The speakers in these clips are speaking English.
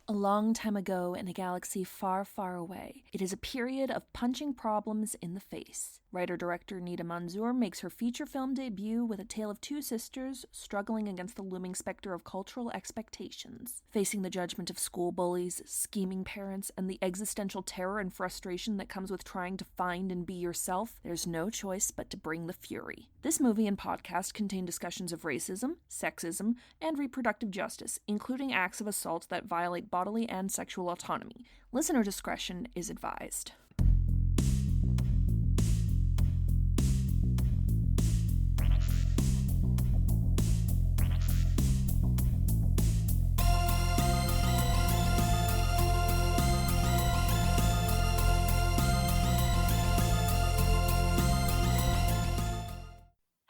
A long time ago in a galaxy far, far away, it is a period of punching problems in the face. Writer-director Nida Manzoor makes her feature film debut with a tale of two sisters struggling against the looming specter of cultural expectations. Facing the judgment of school bullies, scheming parents, and the existential terror and frustration that comes with trying to find and be yourself, there's no choice but to bring the fury. This movie and podcast contain discussions of racism, sexism, and reproductive justice, including acts of assault that violate bodily and sexual autonomy. Listener discretion is advised.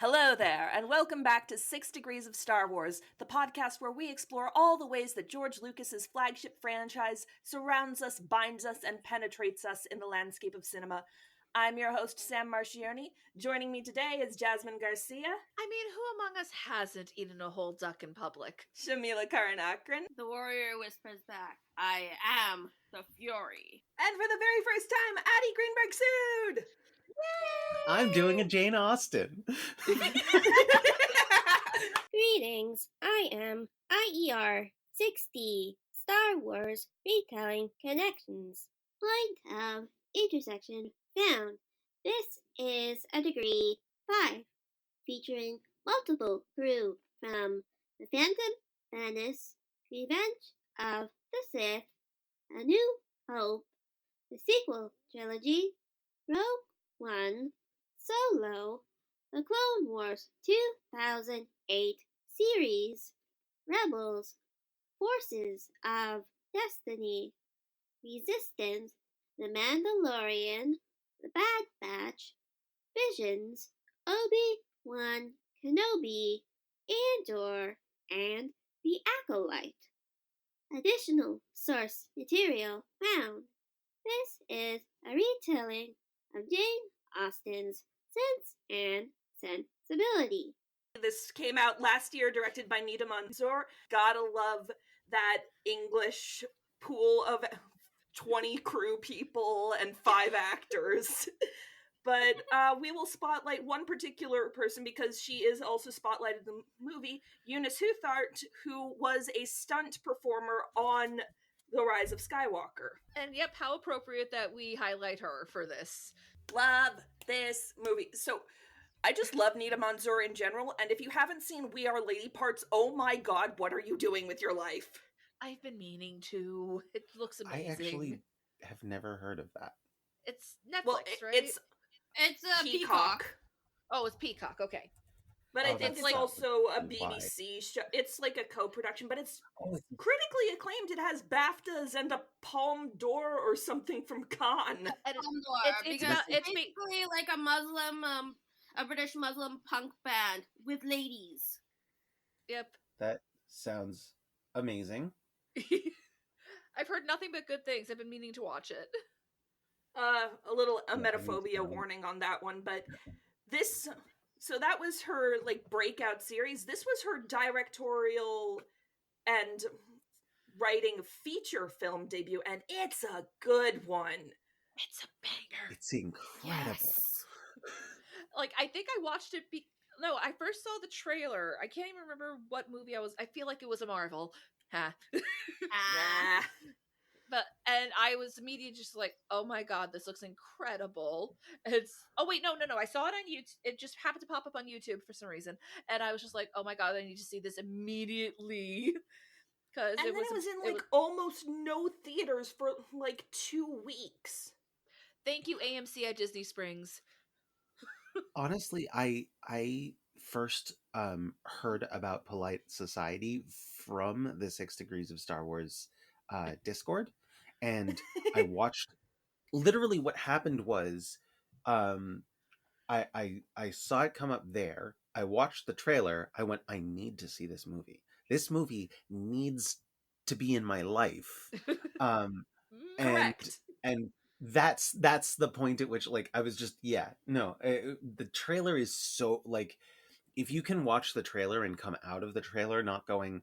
Hello there, and welcome back to 6 Degrees of Star Wars, the podcast where we explore all the ways that George Lucas's flagship franchise surrounds us, binds us, and penetrates us in the landscape of cinema. I'm your host, Sam Marchioni. Joining me today is Jasmine Garcia. I mean, who among us hasn't eaten a whole duck in public? Shamila Karanakran. The warrior whispers back, I am the Fury. And for the very first time, Addie Greenberg-Sood! I'm doing a Jane Austen. Greetings, I am IER60, Star Wars Retelling Connections. Point of intersection found. This is a degree 5, featuring multiple crew from The Phantom Menace, Revenge of the Sith, A New Hope, the sequel trilogy, Rogue One, Solo, the Clone Wars 2008 series, Rebels, Forces of Destiny, Resistance, The Mandalorian, The Bad Batch, Visions, Obi-Wan Kenobi, Andor, and The Acolyte. Additional source material found. This is a retelling of Jane Austen's Sense and Sensibility. This came out last year, directed by Nida Manzoor. Gotta love that English pool of 20 crew people and 5 actors. But we will spotlight one particular person because she is also spotlighted in the movie, Eunice Huthart, who was a stunt performer on The Rise of Skywalker. And yep, how appropriate that we highlight her for this. Love this movie. So I just love Nida Manzoor in general, and if you haven't seen We Are Lady Parts, oh my god, what are you doing with your life? I've been meaning to. It looks amazing. I actually have never heard of that. It's Netflix, Well, right? it's Peacock. Oh, it's Peacock, okay. But I think it's like also a implied. BBC show. It's like a co-production, but it's critically acclaimed. It has BAFTAs and a Palme d'Or or something from Cannes. And It's basically like a Muslim, a British Muslim punk band with ladies. Yep. That sounds amazing. I've heard nothing but good things. I've been meaning to watch it. A little Yeah, I need to emetophobia know. warning on that one, but this... So that was her, like, breakout series. This was her directorial and writing feature film debut, and it's a good one. It's a banger. It's incredible. Yes. Like, I think I watched it No, I first saw the trailer. I can't even remember what movie I feel like it was a Marvel. Ha. Nah. And I was immediately just like, oh my god, this looks incredible. Oh wait, no, I saw it on YouTube. It just happened to pop up on YouTube for some reason, and I was just like, oh my god, I need to see this immediately. Because And then it was in almost no theaters for like 2 weeks. Thank you, AMC at Disney Springs. Honestly, I first heard about Polite Society from the 6 Degrees of Star Wars Discord, and I watched. Literally, what happened was, I saw it come up there. I watched the trailer. I went, I need to see this movie. This movie needs to be in my life. Correct. And that's the point at which, like, I was just, the trailer is so, like, if you can watch the trailer and come out of the trailer not going,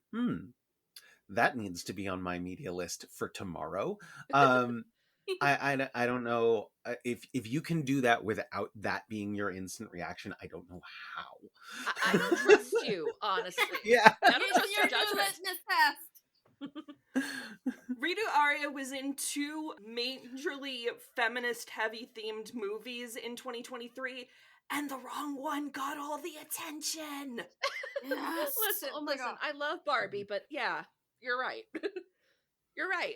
that needs to be on my media list for tomorrow. I don't know if you can do that without that being your instant reaction. I don't know how. I don't trust you, honestly. Yeah. I don't trust your judgment. Rita Aria was in 2 majorly feminist-heavy themed movies in 2023, and the wrong one got all the attention. Yes. Listen, Oh my God. I love Barbie, but yeah, you're right. You're right.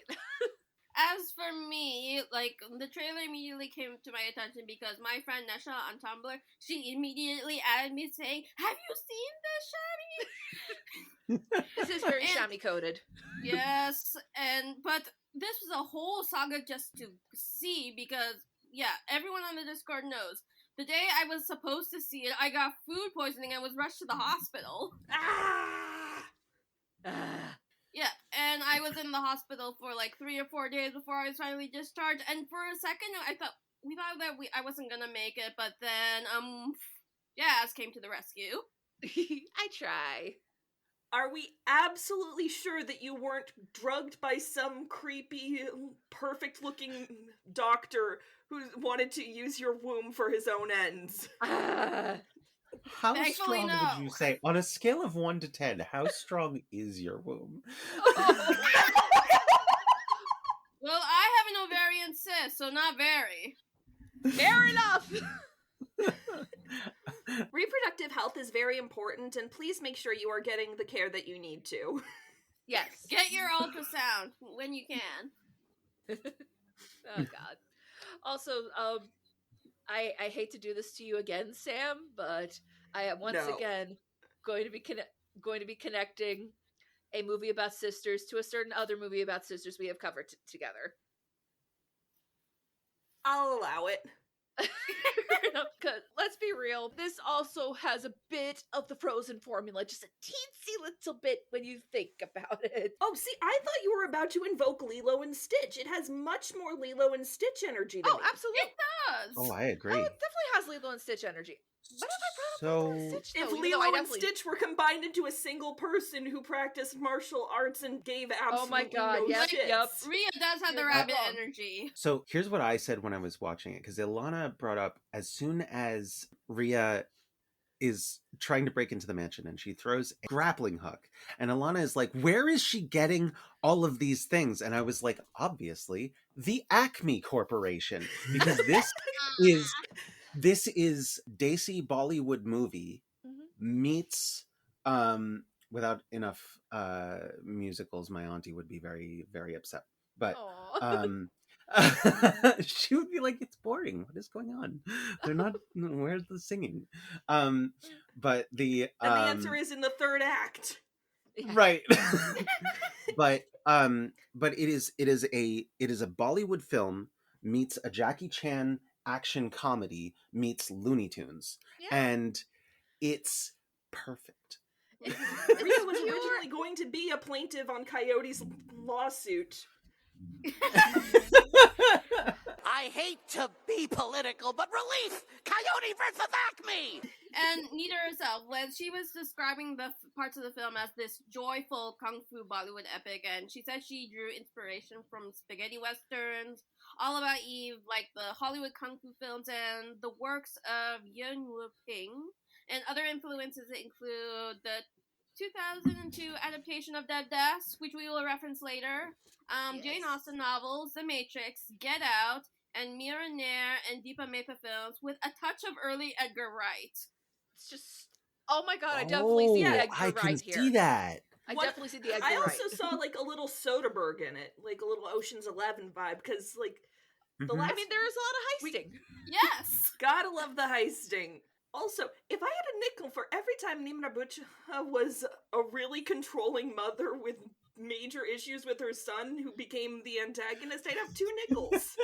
As for me, like, the trailer immediately came to my attention because my friend Nesha on Tumblr, she immediately added me saying, "Have you seen this, Shami?" This is very Shami coded. Yes, but this was a whole saga just to see because, yeah, everyone on the Discord knows. The day I was supposed to see it, I got food poisoning and was rushed to the hospital. Yeah, and I was in the hospital for like 3 or 4 days before I was finally discharged. And for a second, we thought that I wasn't gonna make it, but then Jazz came to the rescue. I try. Are we absolutely sure that you weren't drugged by some creepy, perfect-looking doctor who wanted to use your womb for his own ends? How Thankfully, strong no. would you say, on a scale of 1 to 10, how strong is your womb? Well, I have an ovarian cyst, so not very. Fair enough. Reproductive health is very important, and please make sure you are getting the care that you need to. Yes. Get your ultrasound when you can. Oh God. Also, I hate to do this to you again, Sam, but I am once again going to be connecting a movie about sisters to a certain other movie about sisters we have covered together. I'll allow it. Because let's be real, this also has a bit of the Frozen formula, just a teensy little bit when you think about it. Oh, see, I thought you were about to invoke Lilo and Stitch. It has much more Lilo and Stitch energy to me. Absolutely. It does. Oh, I agree. Oh, it definitely has Lilo and Stitch energy. What if I brought up Lilo and Stitch, though? If Even Lilo though I and definitely... Stitch were combined into a single person who practiced martial arts and gave absolutely Oh my God, no yep, shits. yep. Rhea does have the You're rabbit not wrong. energy. So here's what I said when I was watching it, because Ilana brought up, as soon as Rhea is trying to break into the mansion and she throws a grappling hook, and Ilana is like, where is she getting all of these things? And I was like, obviously the Acme Corporation, because this is Desi Bollywood movie meets without enough musicals. My auntie would be very, very upset, but she would be like, it's boring, what is going on? They're not, where's the singing? But the and the answer is in the 3rd act. Right. but it is a Bollywood film meets a Jackie Chan action comedy meets Looney Tunes, and it's perfect. Rhea was originally going to be a plaintiff on Coyote's lawsuit. I hate to be political, but release Coyote versus Acme! And Nita herself, when she was describing the parts of the film as this joyful kung fu Bollywood epic, and she said she drew inspiration from spaghetti westerns, All About Eve, like the Hollywood kung fu films, and the works of Yuen Wu-ping. And other influences include the 2002 adaptation of Dead Deaths, which we will reference later, Jane Austen novels, The Matrix, Get Out, and Mira Nair and Deepa Mehta films, with a touch of early Edgar Wright. It's just, oh my God, I definitely see the Edgar I can Wright here. see that. I definitely see the Edgar I Wright. also saw like a little Soderbergh in it, like a little Ocean's 11 vibe, because like the last. I mean, there is a lot of heisting. Yes! Gotta love the heisting. Also, if I had a nickel for every time Nimra Butcha was a really controlling mother with major issues with her son who became the antagonist, I'd have 2 nickels.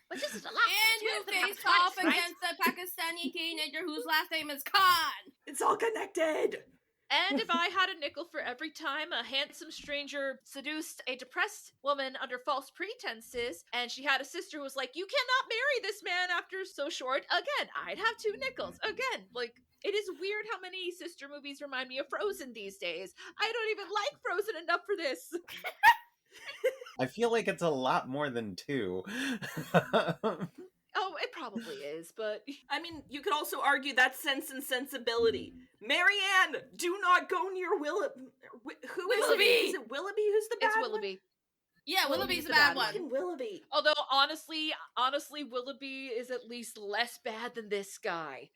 But this is a lot. And who faced off against the Pakistani teenager whose last name is Khan. It's all connected. And if I had a nickel for every time a handsome stranger seduced a depressed woman under false pretenses, and she had a sister who was like, you cannot marry this man after so short, again, I'd have 2 nickels. Again, like, it is weird how many sister movies remind me of Frozen these days. I don't even like Frozen enough for this. I feel like it's a lot more than 2. Oh, it probably is, but I mean, you could also argue that's Sense and Sensibility. Marianne, do not go near Willoughby. Who is Willoughby! it? Is it Willoughby who's the bad it's one? Willoughby. Yeah, Willoughby's the the bad bad one. Fucking Willoughby. Although honestly, Willoughby is at least less bad than this guy.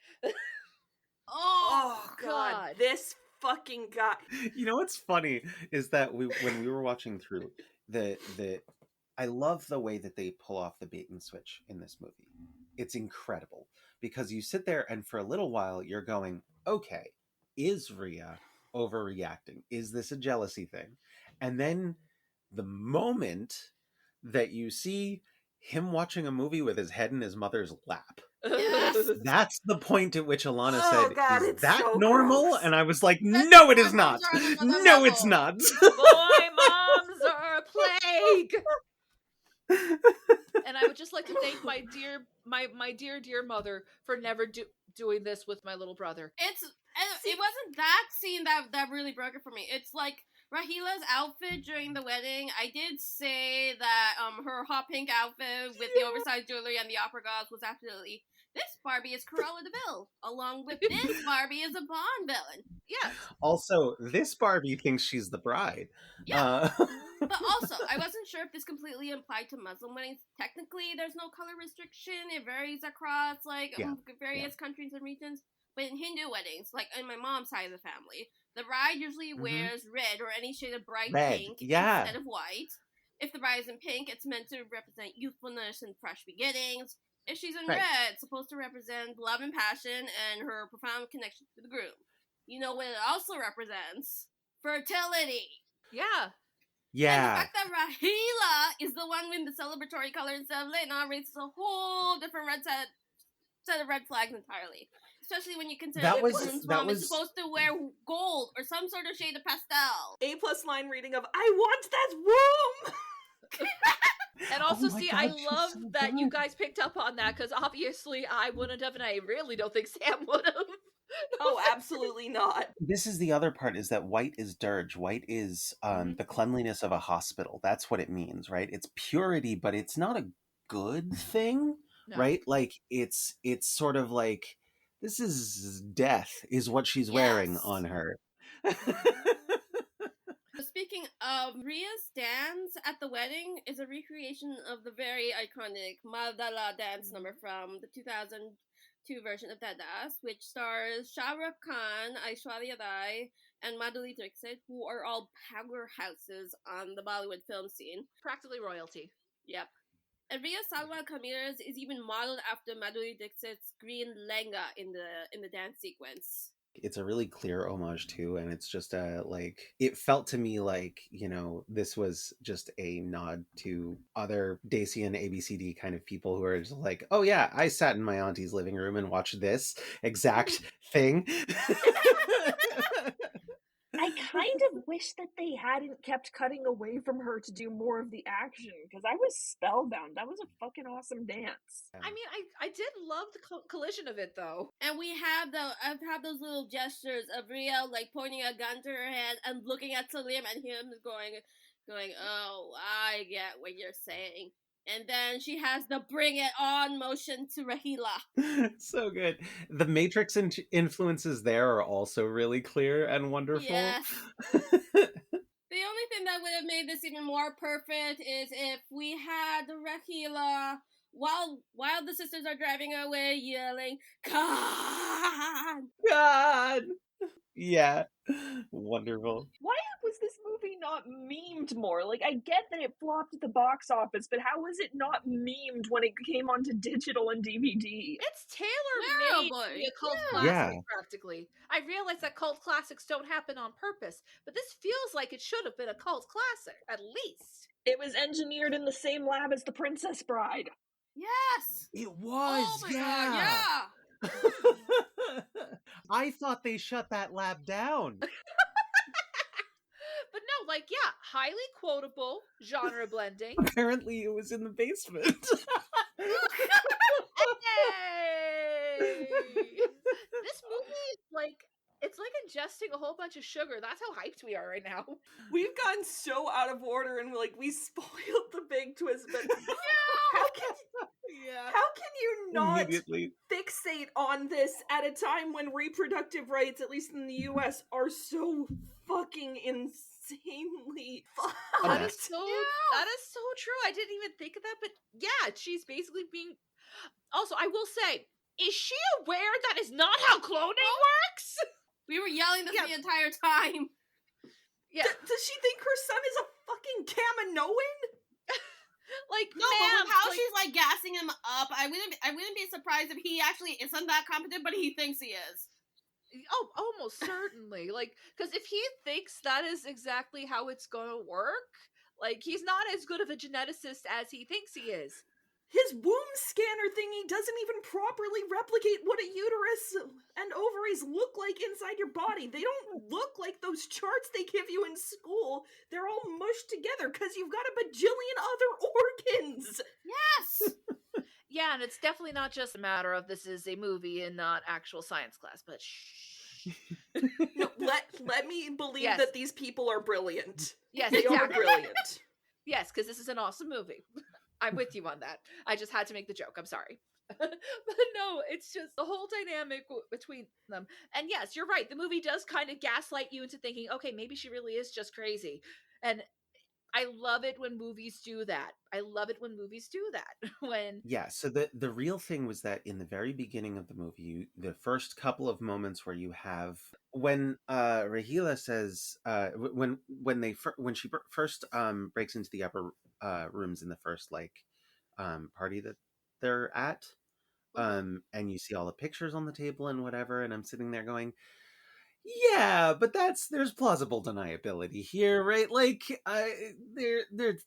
Oh god, this fucking guy. You know what's funny is that when we were watching through the I love the way that they pull off the bait and switch in this movie. It's incredible because you sit there and for a little while you're going, okay, is Rhea overreacting? Is this a jealousy thing? And then the moment that you see him watching a movie with his head in his mother's lap, Yes. that's the point at which Alana Oh, said, God, is it's that so normal? gross. And I was like, That's no, it is hormones not. are on another No, it's level. not. Boy, moms are a plague. And I would just like to thank my dear mother for never doing this with my little brother. It wasn't that scene that really broke it for me. It's like Rahila's outfit during the wedding. I did say that her hot pink outfit with the oversized jewelry and the opera gauze was absolutely. This Barbie is Cruella de Vil, along with this Barbie is a Bond villain. Yes. Also, this Barbie thinks she's the bride. Yeah. But also, I wasn't sure if this completely applied to Muslim weddings. Technically, there's no color restriction. It varies across various countries and regions. But in Hindu weddings, like in my mom's side of the family, the bride usually wears red or any shade of bright pink instead of white. If the bride is in pink, it's meant to represent youthfulness and fresh beginnings. If she's in red, it's supposed to represent love and passion and her profound connection to the groom. You know what it also represents? Fertility. Yeah. Yeah. And the fact that Rahila is the one with the celebratory color instead of Lena raises a whole different set of red flags entirely. Especially when you consider that groom's mom is supposed to wear gold or some sort of shade of pastel. A+ line reading of I want that womb. And also, God, I love that you guys picked up on that because obviously I wouldn't have, and I really don't think Sam would have. Oh, absolutely not. This is the other part, is that white is dirge. White is the cleanliness of a hospital. That's what it means, right? It's purity, but it's not a good thing, right? Like, it's sort of like, this is death, is what she's wearing on her. Speaking of, Rhea's dance at the wedding is a recreation of the very iconic Madala dance number from the 2002 version of Dadas, which stars Shah Rukh Khan, Aishwarya Rai, and Madhuri Dixit, who are all powerhouses on the Bollywood film scene. Practically royalty. Yep. And Rhea Salwa Kamir's is even modeled after Madhuri Dixit's green lenga in the dance sequence. It's a really clear homage too, and it's just it felt to me like, you know, this was just a nod to other Dacian ABCD kind of people who are just like, oh yeah, I sat in my auntie's living room and watched this exact thing. I kind of wish that they hadn't kept cutting away from her to do more of the action, because I was spellbound. That was a fucking awesome dance. I mean, I did love the collision of it, though. And I've had those little gestures of Rhea, like, pointing a gun to her head and looking at Salim and him going, oh, I get what you're saying. And then she has the bring it on motion to Rahila. So good. The Matrix influences there are also really clear and wonderful. Yes. The only thing that would have made this even more perfect is if we had Rahila while the sisters are driving away yelling, "Khan! God!" Yeah. Wonderful. Why was this movie not memed more? Like, I get that it flopped at the box office, but how was it not memed when it came onto digital and DVD? It's tailor-made to be a cult classic, practically. I realize that cult classics don't happen on purpose, but this feels like it should have been a cult classic, at least. It was engineered in the same lab as The Princess Bride. Yes! It was, oh my God, yeah! I thought they shut that lab down. But no, like, yeah, highly quotable, genre blending. Apparently, it was in the basement. Yay! This movie is like, it's like ingesting a whole bunch of sugar. That's how hyped we are right now. We've gone so out of order and like we spoiled the big twist, but how can you not Immediately. fixate on this at a time when reproductive rights, at least in the US, are so fucking insanely That fucked? is so true. I didn't even think of that, but yeah, she's basically being. Also, I will say, is she aware that is not how cloning works? We were yelling this the entire time. Yeah. Does she think her son is a fucking Kaminoan? Like, no, but with how she's like gassing him up, I wouldn't be surprised if he actually isn't that competent, but he thinks he is. Oh, almost certainly. Like, because if he thinks that is exactly how it's gonna work, like, he's not as good of a geneticist as he thinks he is. His womb scanner thingy doesn't even properly replicate what a uterus and ovaries look like inside your body. They don't look like those charts they give you in school. They're all mushed together because you've got a bajillion other organs. Yes! Yeah, and it's definitely not just a matter of this is a movie and not actual science class, but shh. No, let me believe that these people are brilliant. Yes, they are exactly. brilliant. Yes, because this is an awesome movie. I'm with you on that. I just had to make the joke. I'm sorry. But no, it's just the whole dynamic between them. And yes, you're right. The movie does kind of gaslight you into thinking, okay, maybe she really is just crazy. And I love it when movies do that. When Yeah, so the real thing was that in the very beginning of the movie, the first couple of moments where you have when Rahila says when she first breaks into the upper rooms in the first party that they're at, and you see all the pictures on the table and whatever, and I'm sitting there going, yeah, but there's plausible deniability here, right? Like,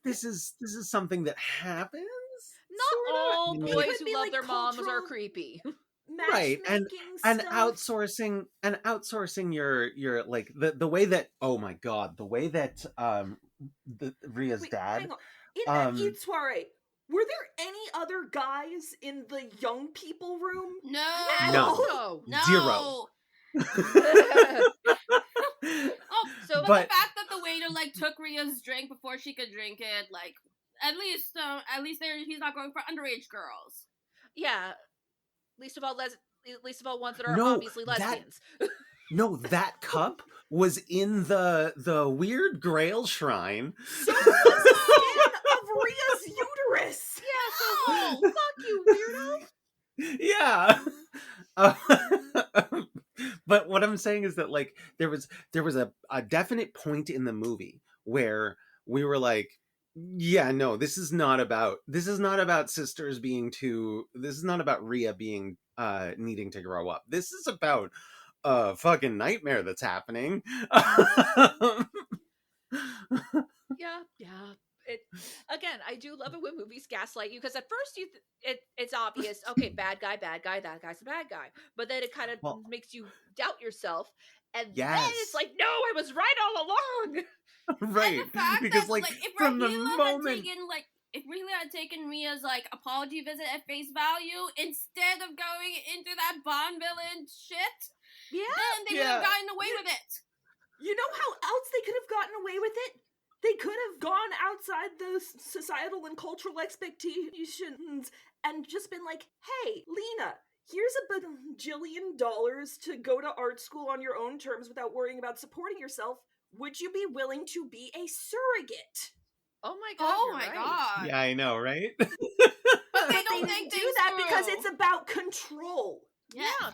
this is something that happens. Not all boys who love like their moms are creepy. Right, and outsourcing your like the way that, oh my god, the way that Ria's dad hang on. In that Eat Soiree, were there any other guys in the young people room? No. Zero. So the fact that the waiter like took Ria's drink before she could drink it, like at least he's not going for underage girls. Yeah, least of all ones that are obviously lesbians. No, that cup was in the weird Grail shrine. So was the skin of Ria's uterus. Yeah, so fuck you, weirdo. Yeah. But what I'm saying is that like there was a definite point in the movie where we were like, yeah, no, this is not about sisters being this is not about Ria being needing to grow up. This is about a fucking nightmare that's happening. Yeah. Again, I do love it when movies gaslight you, because at first it's obvious, okay, bad guy, that guy's a bad guy, but then it kind of makes you doubt yourself, and then it's like, no, I was right all along. Right, because like from the moment if Rahila had taken Ria's like apology visit at face value instead of going into that Bond villain shit, then they would have gotten away with it. You know how else they could have gotten away with it? They could have gone outside the societal and cultural expectations and just been like, hey, Lena, here's a bajillion dollars to go to art school on your own terms without worrying about supporting yourself. Would you be willing to be a surrogate? Oh my god. Oh my god. Yeah, I know, right? But they don't think do that because it's about control. Yeah.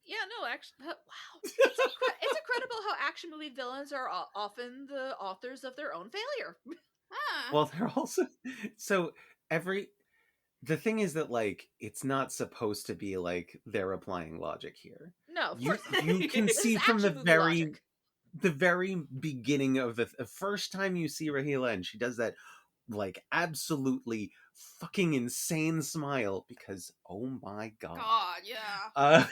Yeah, no, actually, wow. It's incredible how action movie villains are often the authors of their own failure. Well, they're also the thing is that like it's not supposed to be like they're applying logic here. No, you can see from the very beginning of the first time you see Rahila, and she does that like absolutely fucking insane smile because, oh my god. God, yeah.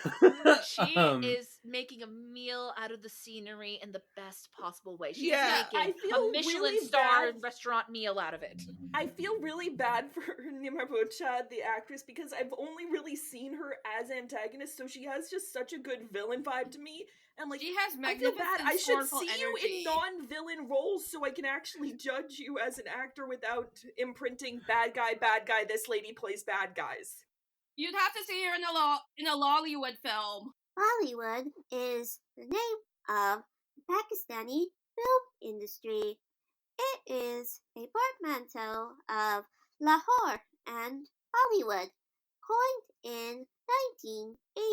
She is making a meal out of the scenery in the best possible way. She's Yeah, I making feel a Michelin really star bad. restaurant meal out of it. I feel really bad for Nimrabucha, the actress, because I've only really seen her as antagonist, so she has just such a good villain vibe to me. And like, She has I feel magnificent, bad. I should scornful see energy. you in non-villain roles so I can actually judge you as an actor without imprinting bad guy. This lady plays bad guys. You'd have to see her in a Lollywood film. Bollywood is the name of the Pakistani film industry. It is a portmanteau of Lahore and Bollywood, coined in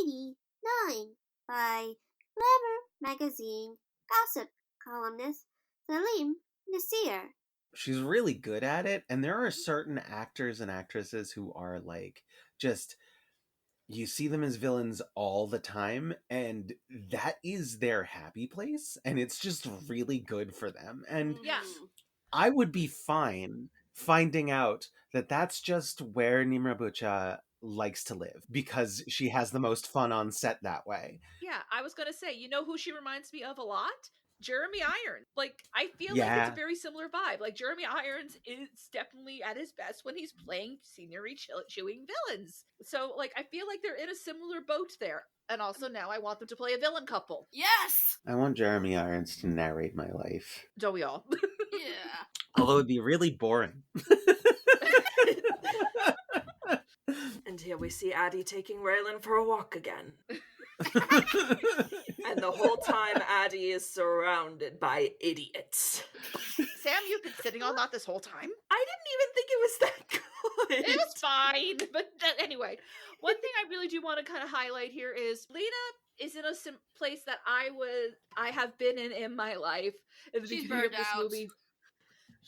1989 by Glamour magazine gossip columnist Salim Nasir. She's really good at it, and there are certain actors and actresses who are like just, you see them as villains all the time, and that is their happy place, and it's just really good for them. And Yeah. I would be fine finding out that that's just where Nimrabucha likes to live because she has the most fun on set that way. Yeah, I was gonna say, you know who she reminds me of a lot? Jeremy Irons. Like, I feel like it's Yeah. a very similar vibe. Like, Jeremy Irons is definitely at his best when he's playing scenery chewing villains. So, like, I feel like they're in a similar boat there. And also now I want them to play a villain couple. Yes! I want Jeremy Irons to narrate my life. Don't we all? Yeah. Although it'd be really boring. And here we see Addie taking Raylan for a walk again. And the whole time Addie is surrounded by idiots. Sam, you've been sitting on that this whole time? I didn't even think it was that good. It was fine. But anyway, one thing I really do want to kind of highlight here is Lena is in a place that I have been in my life in the She's beginning of burned this out. movie.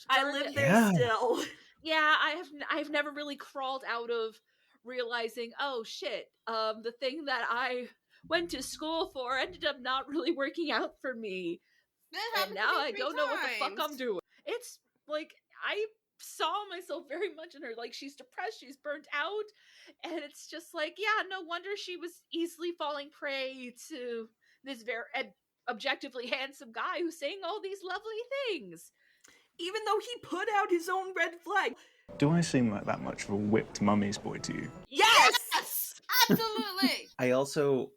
I live there Yeah. still. Yeah, I've never really crawled out of realizing, oh shit, the thing that I went to school for ended up not really working out for me. That And happened to now me I 3 don't know what the fuck I'm times. doing. It's like I saw myself very much in her. Like, she's depressed, she's burnt out, and it's just like, yeah, no wonder she was easily falling prey to this very objectively handsome guy who's saying all these lovely things. Even though he put out his own red flag. Do I seem like that much of a whipped mummy's boy to you? Yes! Yes! Absolutely! I also,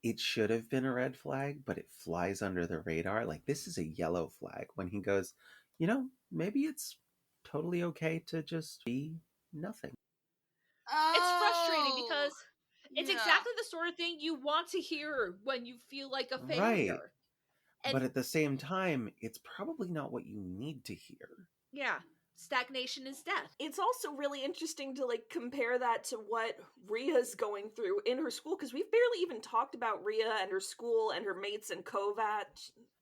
it should have been a red flag, but it flies under the radar. Like, this is a yellow flag when he goes, you know, maybe it's totally okay to just be nothing. It's frustrating because it's yeah. exactly the sort of thing you want to hear when you feel like a failure. Right. And But at the same time, it's probably not what you need to hear. yeah, stagnation is death. It's also really interesting to like compare that to what Ria's going through in her school, because we've barely even talked about Ria and her school and her mates and Kovac.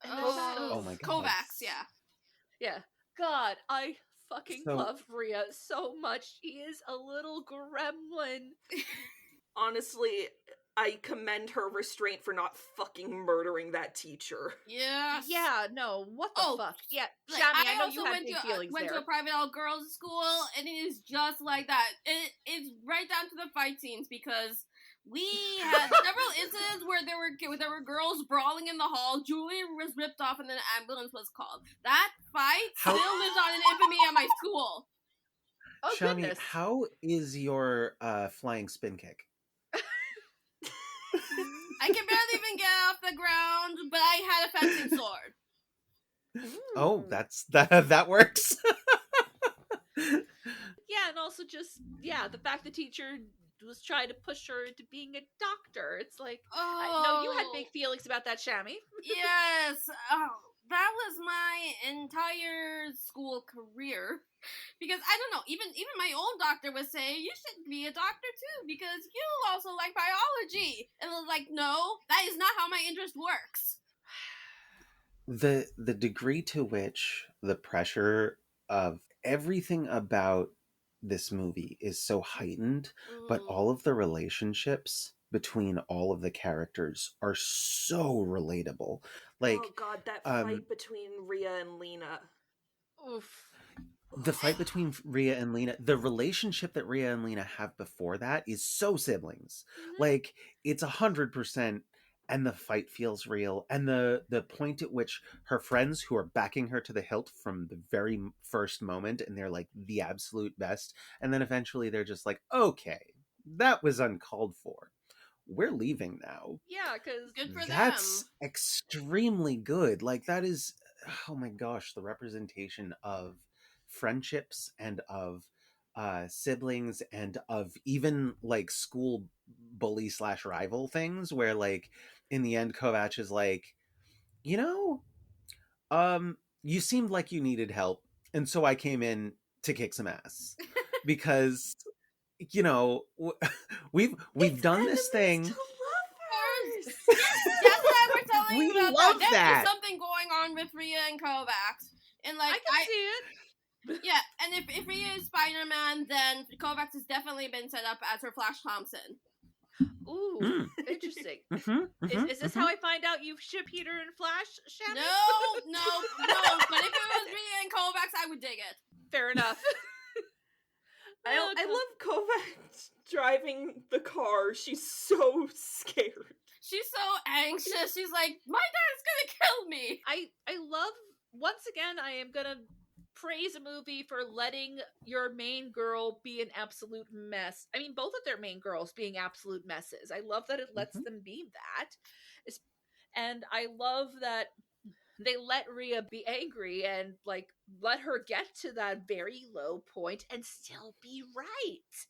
Oh my God. Kovacs, yeah. Yeah. God, I fucking So- love Ria so much. She is a little gremlin. Honestly, I commend her restraint for not fucking murdering that teacher. Yes. Yeah, no, what the Oh, fuck? Yeah, Like, Shami, I know also you had big feelings went there. to a private all-girls school, and it is just like that. It's right down to the fight scenes, because we had several incidents where there were girls brawling in the hall. Julia was ripped off, and then an ambulance was called. That fight How- still lives on in infamy at my school. Oh, Shami, goodness. how is your flying spin kick? I can barely even get off the ground, but I had a fencing sword. Oh, that works. Yeah, and also just, yeah, the fact the teacher was trying to push her into being a doctor. It's like, no, you had big feelings about that, Shami. Yes. Oh, that was my entire school career. Because I don't know, even my own doctor was saying, you should be a doctor too, because you also like biology. And I was like, no, that is not how my interest works. The degree to which the pressure of everything about this movie is so heightened, but all of the relationships between all of the characters are so relatable. Like, oh god, that fight between Ria and Lena. Oof. the fight between Rhea and Lena, the relationship that Rhea and Lena have before that is so siblings. Like, it's 100%, and the fight feels real. And the point at which her friends, who are backing her to the hilt from the very first moment, and they're like the absolute best, and then eventually they're just like, okay, that was uncalled for. We're leaving now. Yeah, because Good for That's them. extremely good. Like, that is, oh my gosh, the representation of friendships and of siblings and of even like school bully / rival things, where like in the end Kovac is like, you know, you seemed like you needed help, and so I came in to kick some ass because, you know, we've done this thing. To lovers. Yes, I were telling We you about love that. that. There's something going on with Rhea and Kovacs. And like I can see it. yeah, and if Rhea is Spider-Man, then Kovacs has definitely been set up as her Flash Thompson. Ooh, interesting. Is this how I find out you've shipped Peter and Flash, Shannon? No. But if it was Rhea and Kovacs, I would dig it. Fair enough. I love Kovac driving the car. She's so scared. She's so anxious. She's like, my dad's gonna kill me. I love, once again, I am gonna praise a movie for letting your main girl be an absolute mess. I mean, both of their main girls being absolute messes. I love that it lets them be that. And I love that they let Rhea be angry and like let her get to that very low point and still be right.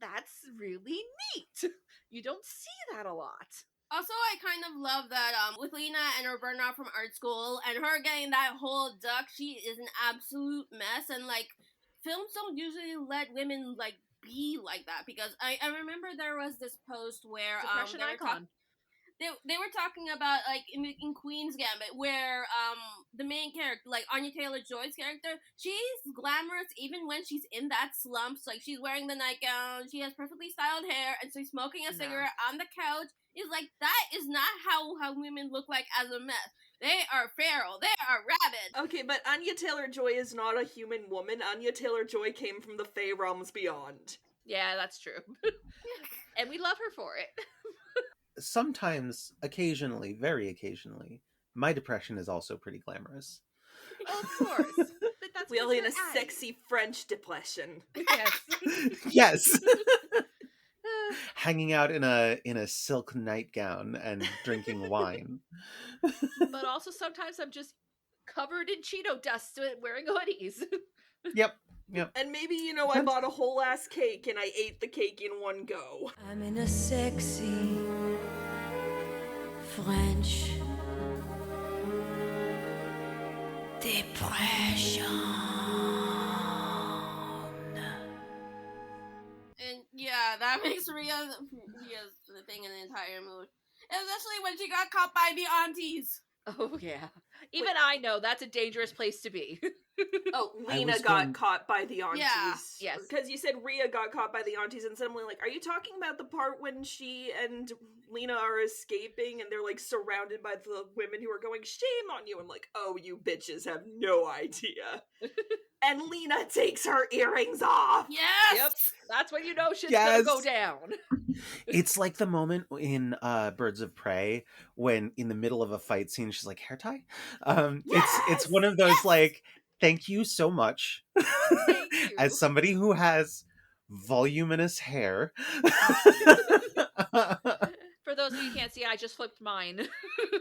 That's really neat. You don't see that a lot. Also, I kind of love that with Lena and her burnout from art school and her getting that whole duck, she is an absolute mess. And like, films don't usually let women like be like that, because I remember there was this post where Depression icon. They were talking about like in Queen's Gambit, where the main character, like Anya Taylor-Joy's character, she's glamorous even when she's in that slumps. Like, she's wearing the nightgown, she has perfectly styled hair, and she's smoking a cigarette on the couch. Is like, that is not how women look like as a mess. They are feral. They are rabid. Okay, but Anya Taylor-Joy is not a human woman. Anya Taylor-Joy came from the Fey realms beyond. Yeah, that's true. And we love her for it. Sometimes, occasionally, very occasionally, my depression is also pretty glamorous. Of course. But that's We all 'cause in a you're Addie. sexy French depression. Yes. Yes. Hanging out in a silk nightgown and drinking wine. But also sometimes I'm just covered in Cheeto dust wearing hoodies. Yep. And maybe, you know, I bought a whole ass cake and I ate the cake in one go. I'm in a sexy French depression. And yeah, that makes Rhea's the thing in the entire movie. Especially when she got caught by the aunties. Oh, yeah. Even I know that's a dangerous place to be. Oh, I Lena was got going- caught by the aunties. Yeah. Yes. Because you said Rhea got caught by the aunties, and suddenly, like, are you talking about the part when she and Lena are escaping and they're, like, surrounded by the women who are going, shame on you? I'm like, oh, you bitches have no idea. And Lena takes her earrings off. Yes! Yep. That's when you know shit's Yes. gonna go down. It's like the moment in Birds of Prey when in the middle of a fight scene she's like, hair tie? It's one of those like, thank you so much. Thank you. As somebody who has voluminous hair. For those of you who can't see, I just flipped mine.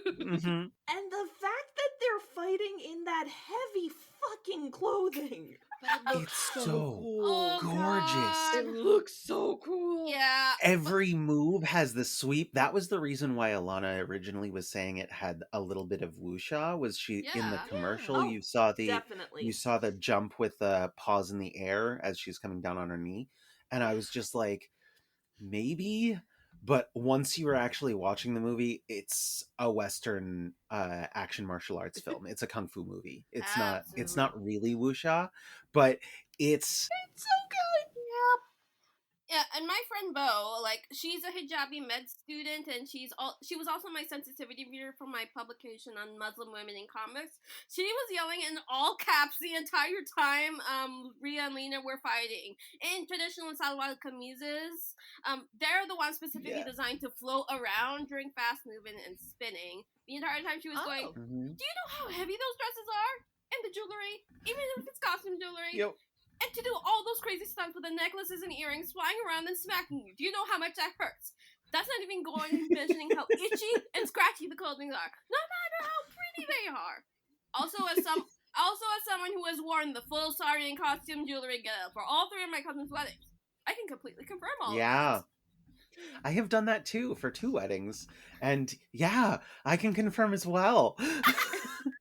Mhm. And the fact that they're fighting in that heavy fucking clothing. But it looks It's so Oh, gorgeous. It looks so cool. Yeah. Every move has the sweep. That was the reason why Alana originally was saying it had a little bit of wuxia. Was she in the Yeah. commercial? Oh, You saw the Definitely. jump with the paws in the air as she's coming down on her knee, and I was just like, maybe. But once you were actually watching the movie, it's a Western action martial arts film. It's a kung fu movie. It's not really wuxia, but it's It's so good. Yeah, and my friend Bo, like, she's a hijabi med student, and she was also my sensitivity reader for my publication on Muslim women in comics. She was yelling in all caps the entire time Rhea and Lena were fighting. In traditional salwar kameezes, they're the ones specifically designed to float around during fast movement and spinning. The entire time she was going, do you know how heavy those dresses are? And the jewelry? Even if it's costume jewelry? Yep. And to do all those crazy stunts with the necklaces and earrings flying around and smacking you. Do you know how much that hurts? That's not even mentioning how itchy and scratchy the clothing are, no matter how pretty they are. Also, as someone who has worn the full sari and costume jewelry getup for all three of my cousin's weddings, I can completely confirm all of that. I have done that too for 2 weddings. And yeah, I can confirm as well.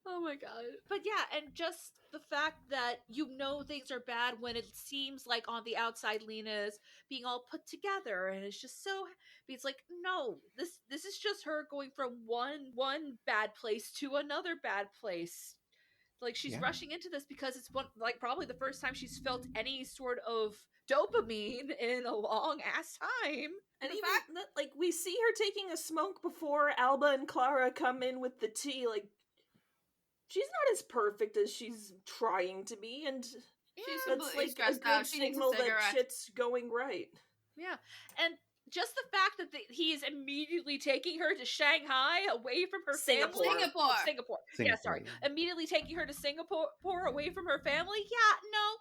Oh my god. But yeah, and just the fact that you know things are bad when it seems like on the outside Lena's being all put together, and it's just so it's like, no, this is just her going from one bad place to another bad place. Like, she's rushing into this because it's probably the first time she's felt any sort of dopamine in a long ass time. And even that, like, we see her taking a smoke before Alba and Clara come in with the tea. Like, she's not as perfect as she's trying to be, and that's like a good signal that shit's going right. Yeah, and just the fact that he is immediately taking her to Shanghai away from her family. Singapore. Yeah, sorry. Immediately taking her to Singapore away from her family. Yeah, no.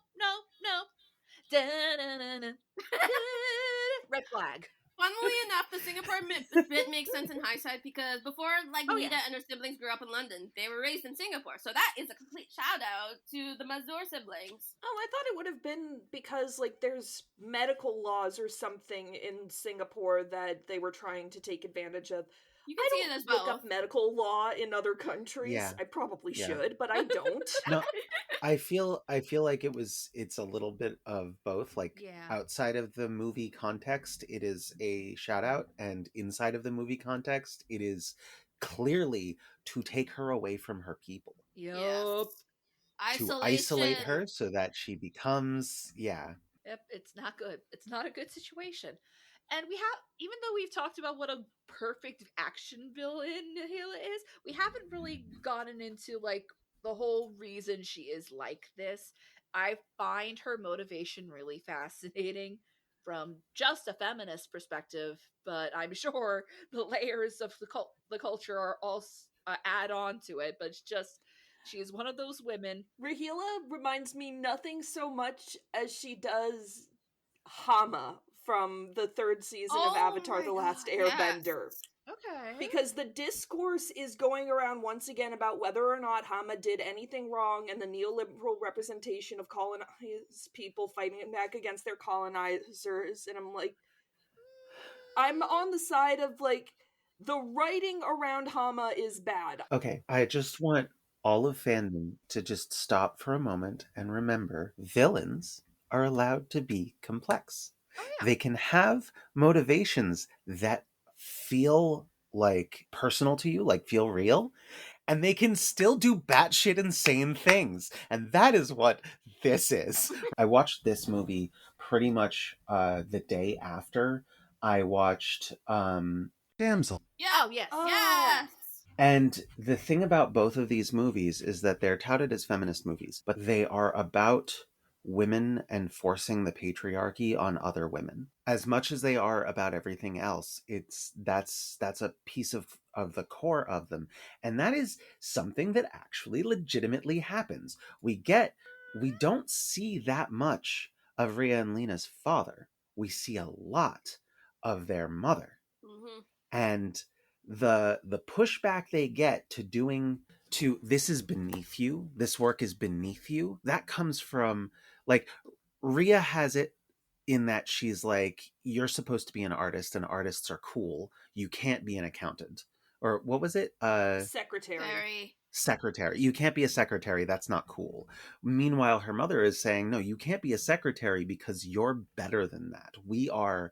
Red flag. Funnily enough, the Singapore bit makes sense in hindsight because before, Nita and her siblings grew up in London, they were raised in Singapore. So that is a complete shout out to the Mazur siblings. Oh, I thought it would have been because, like, there's medical laws or something in Singapore that they were trying to take advantage of. You can see it as look up medical law in other countries. Yeah. I probably should, but I don't. No, I feel like it's a little bit of both. Like, outside of the movie context, it is a shout out, and inside of the movie context, it is clearly to take her away from her people. Yep. To isolate her so that she becomes Yep, it's not good. It's not a good situation. And we have, even though we've talked about what a perfect action villain Nahila is, we haven't really gotten into, like, the whole reason she is like this. I find her motivation really fascinating from just a feminist perspective, but I'm sure the layers of the culture are all add on to it, but it's just, she is one of those women. Rahila reminds me nothing so much as she does Hama from the 3rd season of Avatar: The Last Airbender. Yes. Okay. Because the discourse is going around once again about whether or not Hama did anything wrong, and the neoliberal representation of colonized people fighting back against their colonizers. And I'm like, I'm on the side of, like, the writing around Hama is bad. Okay, I just want all of fandom to just stop for a moment and remember, villains are allowed to be complex. They can have motivations that feel like personal to you, like feel real, and they can still do batshit insane things. And that is what this is. I watched this movie pretty much the day after I watched Damsel. Yeah. Oh, yes. Yes. And the thing about both of these movies is that they're touted as feminist movies, but they are about women enforcing the patriarchy on other women. As much as they are about everything else, that's a piece of the core of them. And that is something that actually legitimately happens. We don't see that much of Rhea and Lena's father. We see a lot of their mother. Mm-hmm. And the pushback they get to this is beneath you, this work is beneath you, that comes from, like, Rhea has it in that she's like, you're supposed to be an artist and artists are cool, you can't be an accountant, or what was it, secretary, you can't be a secretary, that's not cool. Meanwhile, her mother is saying, no, you can't be a secretary because you're better than that. We are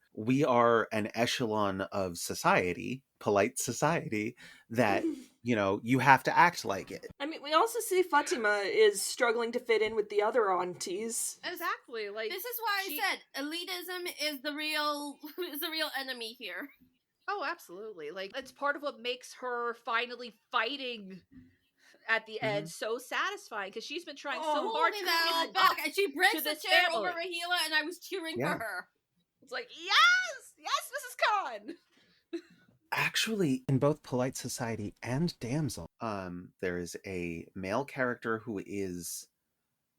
an echelon of society, polite society, that you have to act like it. I mean, we also see Fatima is struggling to fit in with the other aunties. Exactly. Like, this is why I said elitism is the real enemy here. Oh, absolutely. Like, it's part of what makes her finally fighting at the end so satisfying, because she's been trying so hard to that back, and she breaks the chair over Rahila, and I was cheering for her. It's like, yes, Mrs. Khan. Actually, in both Polite Society and Damsel, there is a male character who is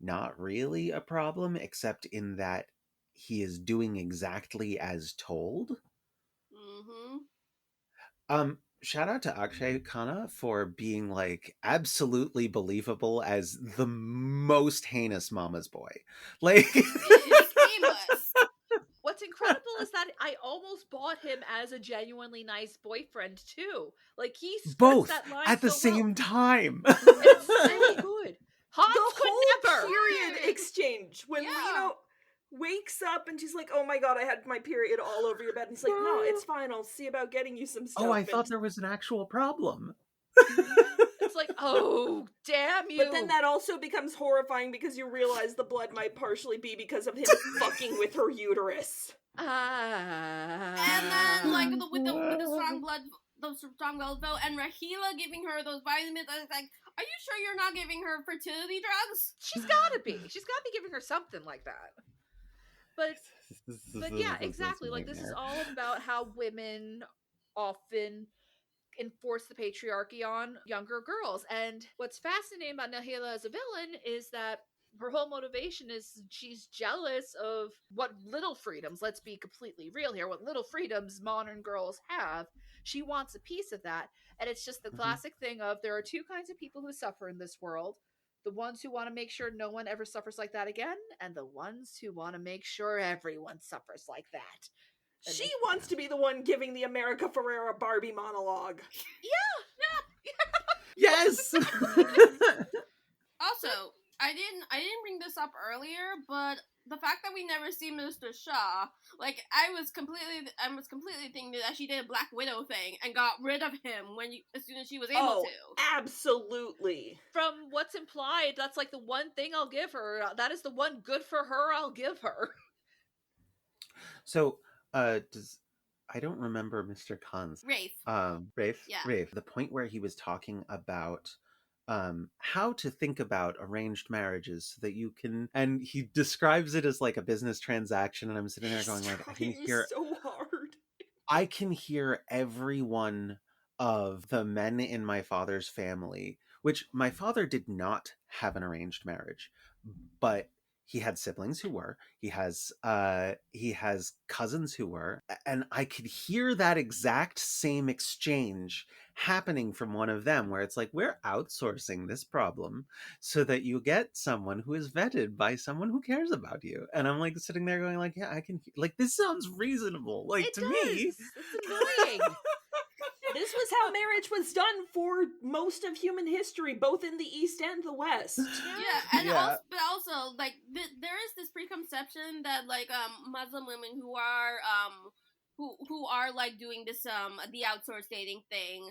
not really a problem, except in that he is doing exactly as told. Shout out to Akshay Khanna for being like absolutely believable as the most heinous mama's boy. Like, what's incredible is that I almost bought him as a genuinely nice boyfriend too. Like, he both that line at the same time. It's so good. Hans the could whole never. period exchange when Lino wakes up and she's like, "Oh my god, I had my period all over your bed," and he's like, "No, it's fine. I'll see about getting you some stuff." Oh, I thought there was an actual problem. It's like, oh, damn you. But then that also becomes horrifying because you realize the blood might partially be because of him fucking with her uterus. And then, like, with the strong blood, vote, and Rahila giving her those vitamins, I was like, are you sure you're not giving her fertility drugs? She's gotta be. She's gotta be giving her something like that. But yeah, exactly. Like, this is all about how women often enforce the patriarchy on younger girls. And what's fascinating about Nahila as a villain is that her whole motivation is she's jealous of what little freedoms, let's be completely real here, what little freedoms modern girls have. She wants a piece of that. And it's just the classic thing of, there are two kinds of people who suffer in this world. The ones who want to make sure no one ever suffers like that again, and the ones who want to make sure everyone suffers like that. And she wants to be the one giving the America Ferrera Barbie monologue. Yeah. Yes. Also, I didn't bring this up earlier, but the fact that we never see Mr. Shaw, like, I was completely thinking that she did a Black Widow thing and got rid of him as soon as she was able to. Absolutely. From what's implied, that's like the one thing I'll give her. That is the one good for her I'll give her. So, I don't remember Mr. Khan's Rafe. Rafe. Yeah. Rafe. The point where he was talking about how to think about arranged marriages so that you can, and he describes it as like a business transaction, and I'm sitting there going like, I can hear so hard. I can hear every one of the men in my father's family, which my father did not have an arranged marriage, but he had siblings who were. He has cousins who were, and I could hear that exact same exchange happening from one of them, where it's like, we're outsourcing this problem so that you get someone who is vetted by someone who cares about you. And I'm like sitting there going like, yeah, I can, like, this sounds reasonable. Like, it to does. me, It's annoying. This was how marriage was done for most of human history, both in the East and the West. Yeah, and also, like, there is this preconception that, like, Muslim women who are like doing this the outsourced dating thing,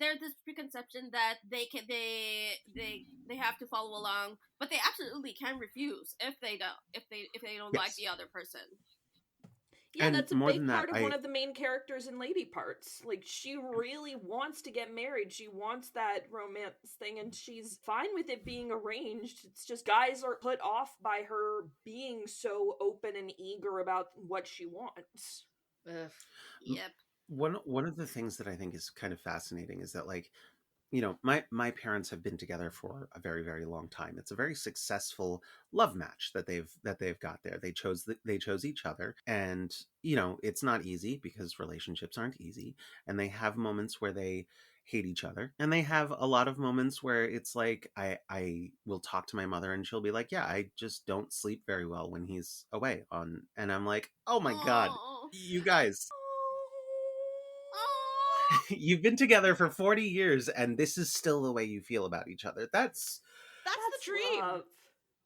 there's this preconception that they have to follow along, but they absolutely can refuse if they don't like the other person. Yeah, and that's a more big than part that, of one of the main characters in Lady Parts. Like, she really wants to get married. She wants that romance thing, and she's fine with it being arranged. It's just guys are put off by her being so open and eager about what she wants. Ugh. Yep. One of the things that I think is kind of fascinating is that, like, you know, my parents have been together for a very, very long time. It's a very successful love match that they've got there. They chose each other, and you know, it's not easy because relationships aren't easy, and they have moments where they hate each other, and they have a lot of moments where it's like I will talk to my mother and she'll be like, yeah, I just don't sleep very well when he's away and I'm like, oh my god, you guys. You've been together for 40 years and this is still the way you feel about each other. That's the dream. Love.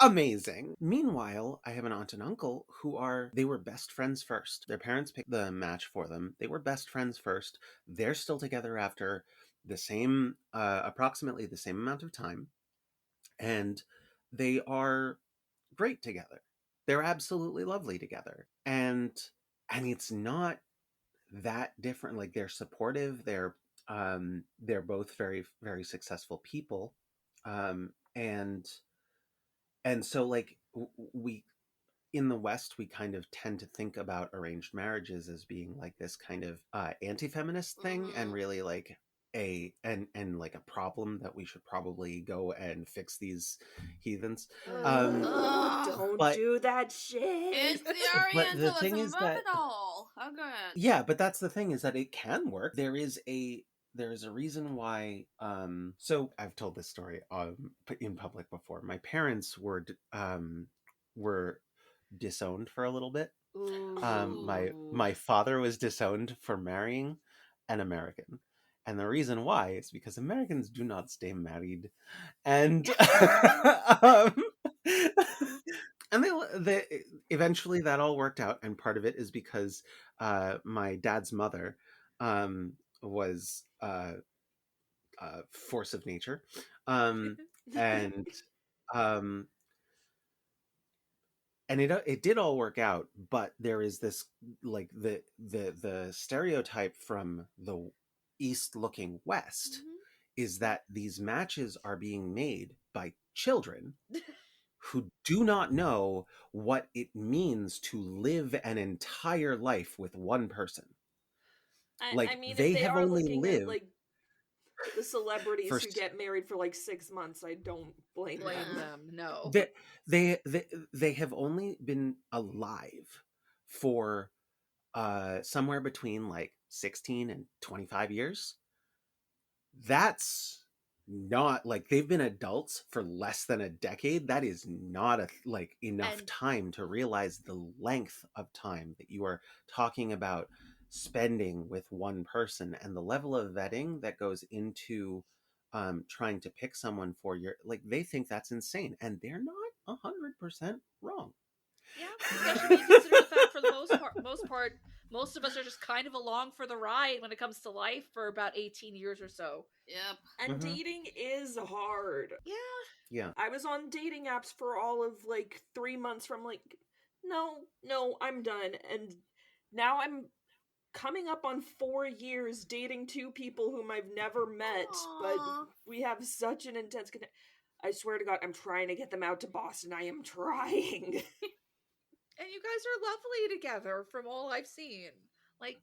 amazing. Meanwhile, I have an aunt and uncle who they were best friends first. Their parents picked the match for them. They were best friends first. They're still together after the same, approximately the same amount of time, and they are great together. They're absolutely lovely together, and it's not that different. Like, they're supportive. They're both very, very successful people, and so, like, we in the West, we kind of tend to think about arranged marriages as being like this kind of anti-feminist thing, and really like and like a problem that we should probably go and fix these heathens. Don't but- do that shit. It's the But the thing Orientalism is of that- it all. Oh, good. Yeah, but that's the thing, is that it can work. There is a reason why. So I've told this story in public before. My parents were disowned for a little bit. My father was disowned for marrying an American, and the reason why is because Americans do not stay married, and and they eventually that all worked out, and part of it is because my dad's mother was a force of nature, and it did all work out, but there is this, like, the stereotype from the East looking West is that these matches are being made by children who do not know what it means to live an entire life with one person. I mean, they if they have are only looking lived at, like, the celebrities for who get married for like 6 months, I don't blame them. No. they have only been alive for somewhere between like 16 and 25 years. That's not, like, they've been adults for less than a decade. That is not enough And- time to realize the length of time that you are talking about spending with one person, and the level of vetting that goes into trying to pick someone for your, like, they think that's insane, and they're not 100% wrong. Yeah, especially when you consider the fact, for the most part, most of us are just kind of along for the ride when it comes to life for about 18 years or so. Yep. And Mhm. dating is hard. Yeah. I was on dating apps for all of like 3 months from like, no, I'm done. And now I'm coming up on 4 years dating 2 people whom I've never met, but Aw. we have such an intense connection. I swear to God, I'm trying to get them out to Boston. I am trying. And you guys are lovely together from all I've seen. Like,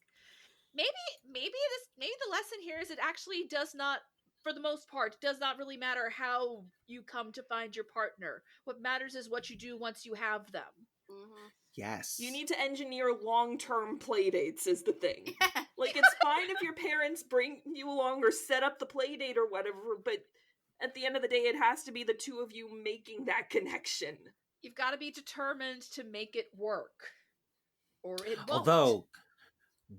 maybe the lesson here is it actually does not, for the most part, does not really matter how you come to find your partner. What matters is what you do once you have them. Yes. You need to engineer long-term playdates is the thing. Like, it's fine if your parents bring you along or set up the playdate or whatever, but at the end of the day, it has to be the two of you making that connection. You've got to be determined to make it work, or it won't. Although,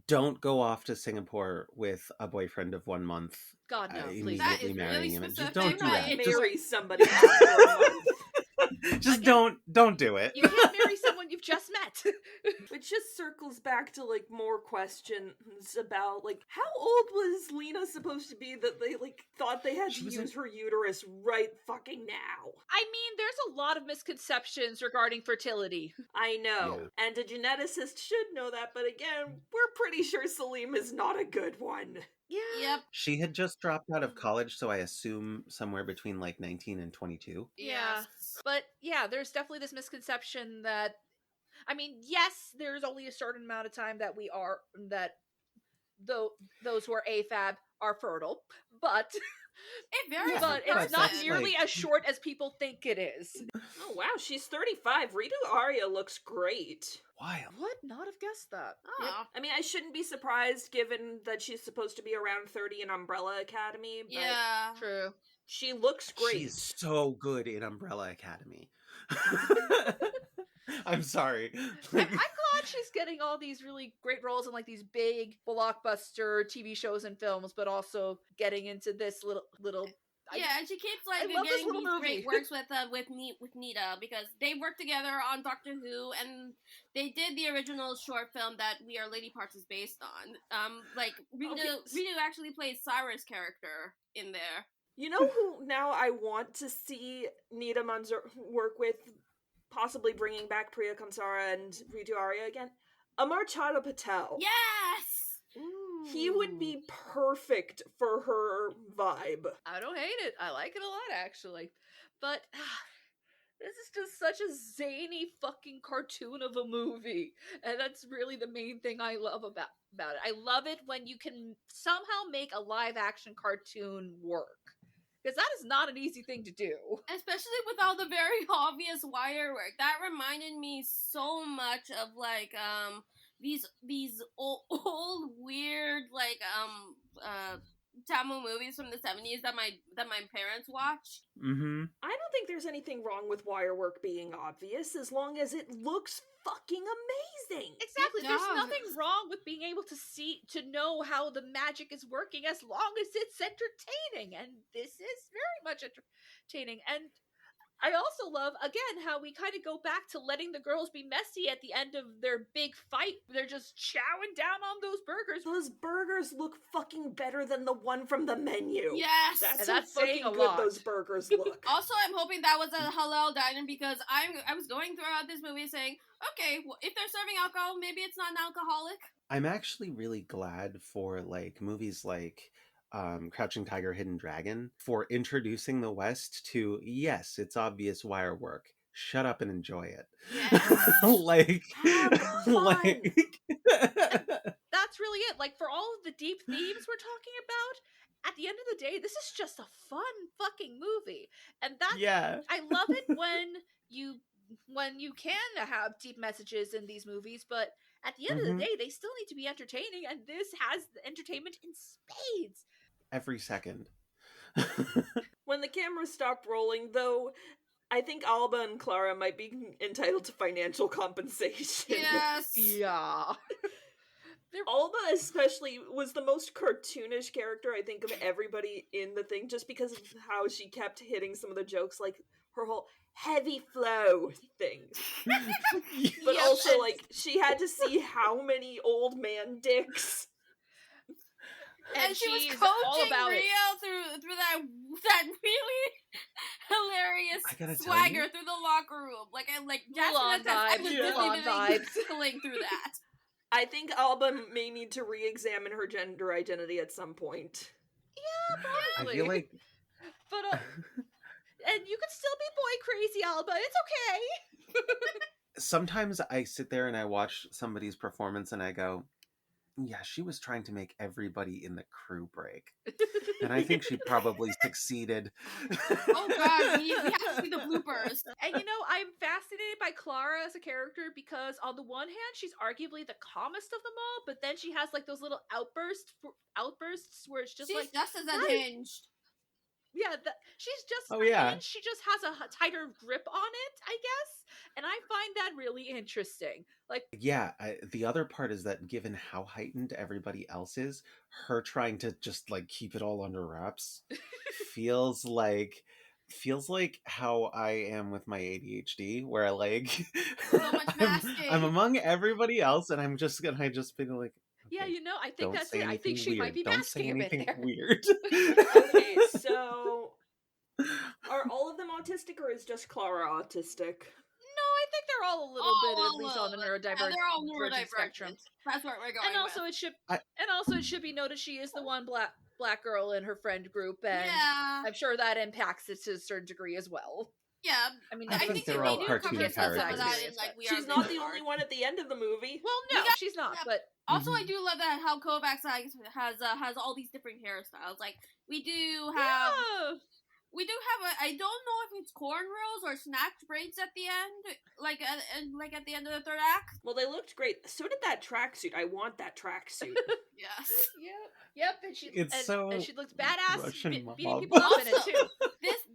don't go off to Singapore with a boyfriend of 1 month. God, no, please. That Immediately is marrying really him. Just specific. don't do Do that. not Just, Marry somebody after a month. just don't do it. You can't marry someone you've just met. Which just circles back to, like, more questions about, like, how old was Lena supposed to be that they, like, thought they had She to was use her uterus right fucking now? I mean, there's a lot of misconceptions regarding fertility. I know. Yeah. And a geneticist should know that, but again, we're pretty sure Salim is not a good one. Yeah. Yep. She had just dropped out of college, so I assume somewhere between like 19 and 22. Yeah. But yeah, there's definitely this misconception that, I mean, yes, there's only a certain amount of time that those who are AFAB are fertile, but It varies. Yeah, from but it's not person. nearly as short as people think it is. Oh wow, she's 35. Rita Aria looks great. Wild. Would not have guessed that. Oh. I mean, I shouldn't be surprised given that she's supposed to be around 30 in Umbrella Academy, but Yeah. True. she looks great. She's so good in Umbrella Academy. I'm sorry. I'm glad she's getting all these really great roles in like these big blockbuster TV shows and films, but also getting into this little Yeah, and she keeps like I love this getting little these movie. great works with Nita because they worked together on Doctor Who, and they did the original short film that We Are Lady Parts is based on. Like Ritu actually plays Cyrus' character in there. You know who now I want to see Nita Manzoor work with, possibly bringing back Priya Kamsara and Ritu Arya again? Amar Chadha Patel. Yes! He would be perfect for her vibe. I don't hate it. I like it a lot, actually. But this is just such a zany fucking cartoon of a movie. And that's really the main thing I love about it. I love it when you can somehow make a live action cartoon work. Because that is not an easy thing to do. Especially with all the very obvious wire work. That reminded me so much of like these old weird like Tamil movies from the 70s that my parents watched. Mm-hmm. I don't think there's anything wrong with wire work being obvious as long as it looks fucking amazing. Exactly. There's nothing wrong with being able to know how the magic is working as long as it's entertaining. And this is very much entertaining. And I also love, again, how we kind of go back to letting the girls be messy at the end of their big fight. They're just chowing down on those burgers. Those burgers look fucking better than the one from the menu. Yes! That's how fucking saying a good lot. those burgers look. Also, I'm hoping that was a halal diner because I was going throughout this movie saying, okay, well, if they're serving alcohol, maybe it's not an alcoholic. I'm actually really glad for like movies like Crouching Tiger, Hidden Dragon for introducing the West to, yes, it's obvious wire work. Shut up and enjoy it. Yes. like That's really it. Like, for all of the deep themes we're talking about, at the end of the day, this is just a fun fucking movie. And that's, yeah. I love it when you can have deep messages in these movies, but at the end of the day, they still need to be entertaining, and this has the entertainment in spades. Every second. When the camera stopped rolling, though, I think Alba and Clara might be entitled to financial compensation. Yes. Yeah. Alba especially was the most cartoonish character, I think, of everybody in the thing, just because of how she kept hitting some of the jokes, like her whole heavy flow thing. But also, like, she had to see how many old man dicks. And she was all coaching about Rio through that really hilarious swagger through the locker room. Like Jasmine Mulan vibes. Tickling through that. I think Alba may need to re-examine her gender identity at some point. Yeah, probably. I feel like... But, and you could still be boy crazy, Alba. It's okay. Sometimes I sit there and I watch somebody's performance and I go, yeah, she was trying to make everybody in the crew break. And I think she probably succeeded. Oh god, we have to see the bloopers. And I'm fascinated by Clara as a character because on the one hand, she's arguably the calmest of them all, but then she has like those little outbursts where it's just she's like... just as unhinged. Yeah, she's just... Oh, yeah. She just has a tighter grip on it, I guess. And I find that really interesting. Like, yeah, the other part is that given how heightened everybody else is, her trying to just like keep it all under wraps feels like how I am with my ADHD, where I like so much masking. I'm among everybody else, and I just been like, yeah, okay, I think that's it. I think she weird. might be Don't say masking a bit anything there. weird. Okay, so are all of them autistic, or is just Clara autistic? No, I think they're all a little bit, at least on the neurodivergent they're all neurodivergent spectrum. That's what we're going And also, it should be noted she is the one black girl in her friend group, and yeah. I'm sure that impacts it to a certain degree as well. Yeah, I mean, I think they're all cartoon characters. She's not the only one at the end of the movie. Well, no, she's not. Yeah. But also, I do love that how Kovacs has all these different hairstyles. Like we do have. Yeah. We do have I don't know if it's cornrows or snatch braids at the end, like at the end of the third act. Well, they looked great. So did that tracksuit. I want that tracksuit. Yes. Yep. And she looks badass beating mob. people up in it too.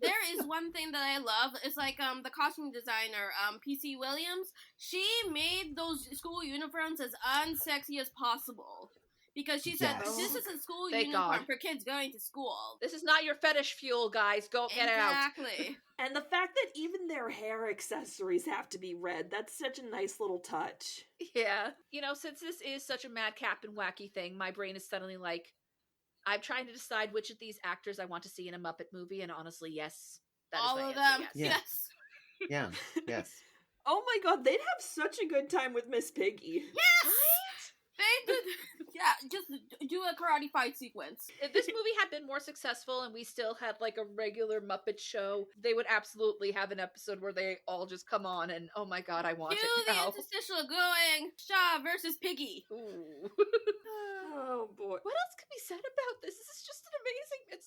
There is one thing that I love. It's like the costume designer, PC Williams. She made those school uniforms as unsexy as possible. Because she said, Yes. this is a school Thank uniform God. for kids going to school. This is not your fetish fuel, guys. Go get out. Exactly. And the fact that even their hair accessories have to be red, that's such a nice little touch. Yeah. You know, since this is such a madcap and wacky thing, my brain is suddenly like, I'm trying to decide which of these actors I want to see in a Muppet movie, and honestly, yes. That is All my of answer, them. yes. Yes. Yeah. Yes. Oh my god, they'd have such a good time with Miss Piggy. Yes! They did. Yeah, just do a karate fight sequence. If this movie had been more successful and we still had like a regular Muppet show, they would absolutely have an episode where they all just come on and oh my god, I want Cue it the now. interstitial going Shaw versus Piggy. Ooh. Oh boy. What else can be said about this? This is just an amazing.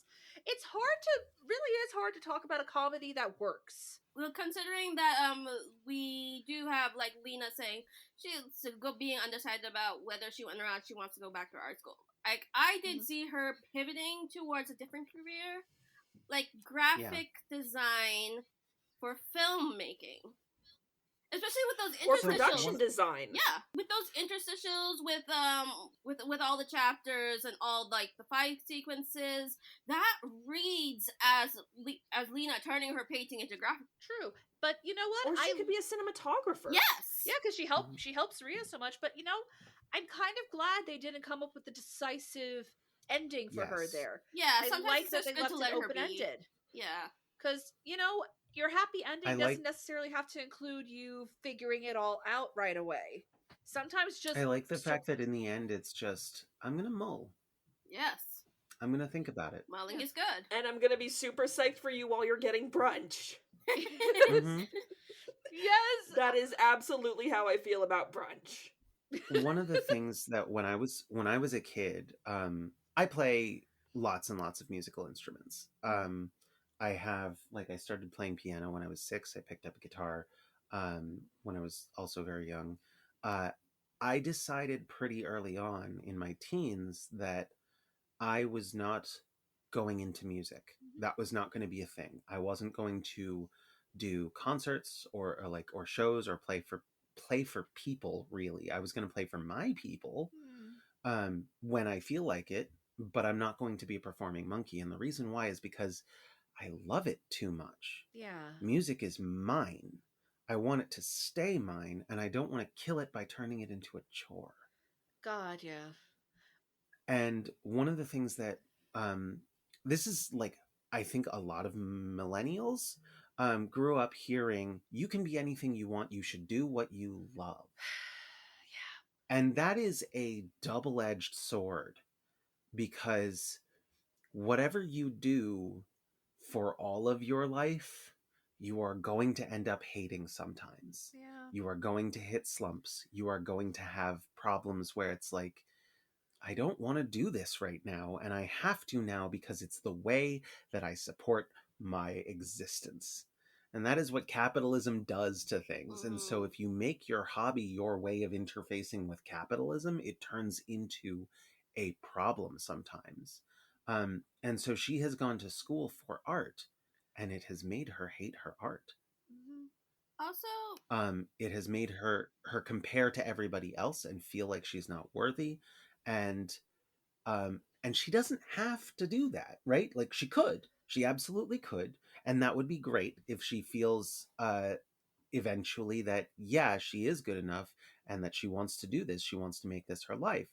It's hard to really is hard to talk about a comedy that works. Well, considering that we do have like Lena saying she's being undecided about whether she wants to go back to art school. Like I did see her pivoting towards a different career, like graphic design for filmmaking. Especially with those Or interstitials. production design. Yeah, with those interstitials, with all the chapters and all like the fight sequences, that reads as Lena turning her painting into graphic. True, but you know what? Or she could be a cinematographer. Yes. Yeah, because she helps Rhea so much. But you know, I'm kind of glad they didn't come up with the decisive ending for her there. Yeah, I sometimes like it's that just they good left to it let her open ended. be. Yeah. Because, you know, your happy ending I doesn't like- necessarily have to include you figuring it all out right away. Sometimes just... I like the fact that in the end it's just, I'm going to mull. Yes. I'm going to think about it. Mulling is good. And I'm gonna be super psyched for you while you're getting brunch. Mhm. Yes! That is absolutely how I feel about brunch. One of the things that when I was a kid, I play lots and lots of musical instruments. I started playing piano when I was 6. I picked up a guitar when I was also very young. I decided pretty early on in my teens that I was not going into music. That was not going to be a thing. I wasn't going to do concerts or shows or play for people, really. I was going to play for my people when I feel like it, but I'm not going to be a performing monkey. And the reason why is because I love it too much. Yeah. Music is mine. I want it to stay mine, and I don't want to kill it by turning it into a chore. God, yeah. And one of the things that this is like, I think a lot of millennials grew up hearing, you can be anything you want, you should do what you love. Yeah. And that is a double-edged sword, because whatever you do for all of your life, you are going to end up hating sometimes. Yeah. You are going to hit slumps. You are going to have problems where it's like, I don't want to do this right now, and I have to now because it's the way that I support my existence. And that is what capitalism does to things. And so if you make your hobby your way of interfacing with capitalism, it turns into a problem sometimes. And so she has gone to school for art, and it has made her hate her art. Also, it has made her compare to everybody else and feel like she's not worthy. And she doesn't have to do that, right? Like, she absolutely could. And that would be great if she feels eventually that, yeah, she is good enough and that she wants to do this. She wants to make this her life.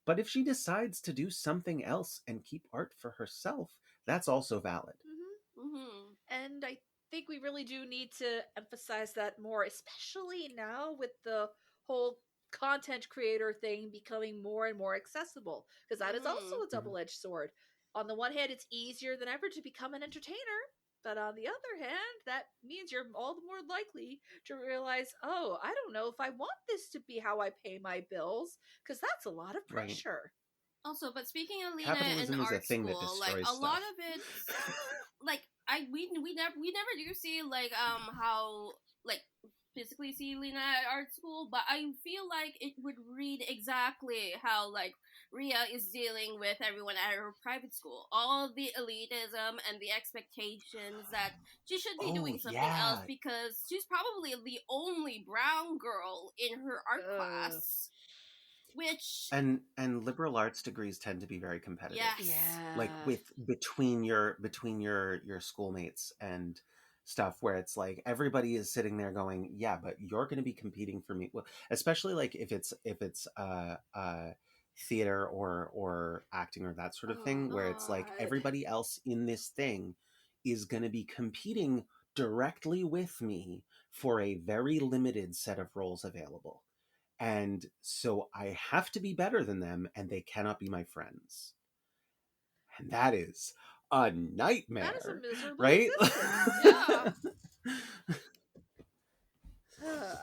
But if she decides to do something else and keep art for herself, that's also valid. And I think we really do need to emphasize that more, especially now with the whole content creator thing becoming more and more accessible, because that is also a double-edged sword. On the one hand, it's easier than ever to become an entertainer, but on the other hand, that means you're all the more likely to realize, oh, I don't know if I want this to be how I pay my bills, because that's a lot of pressure. Also, but speaking of Lena Capitalism in is a art thing that school, destroys like a lot stuff. of it, like we never do see like how like physically see Lena at art school, but I feel like it would read exactly how like Rhea is dealing with everyone at her private school. All the elitism and the expectations that she should be doing something else because she's probably the only brown girl in her art class. Which and liberal arts degrees tend to be very competitive. yes. Yeah. Like between your schoolmates and stuff, where it's like everybody is sitting there going, yeah, but you're going to be competing for me. Well, especially like if it's theater or acting or that sort of thing, where it's like God. everybody else in this thing is going to be competing directly with me for a very limited set of roles available. And so I have to be better than them, and they cannot be my friends. And that is a nightmare. That is a miserable right? existence. Yeah.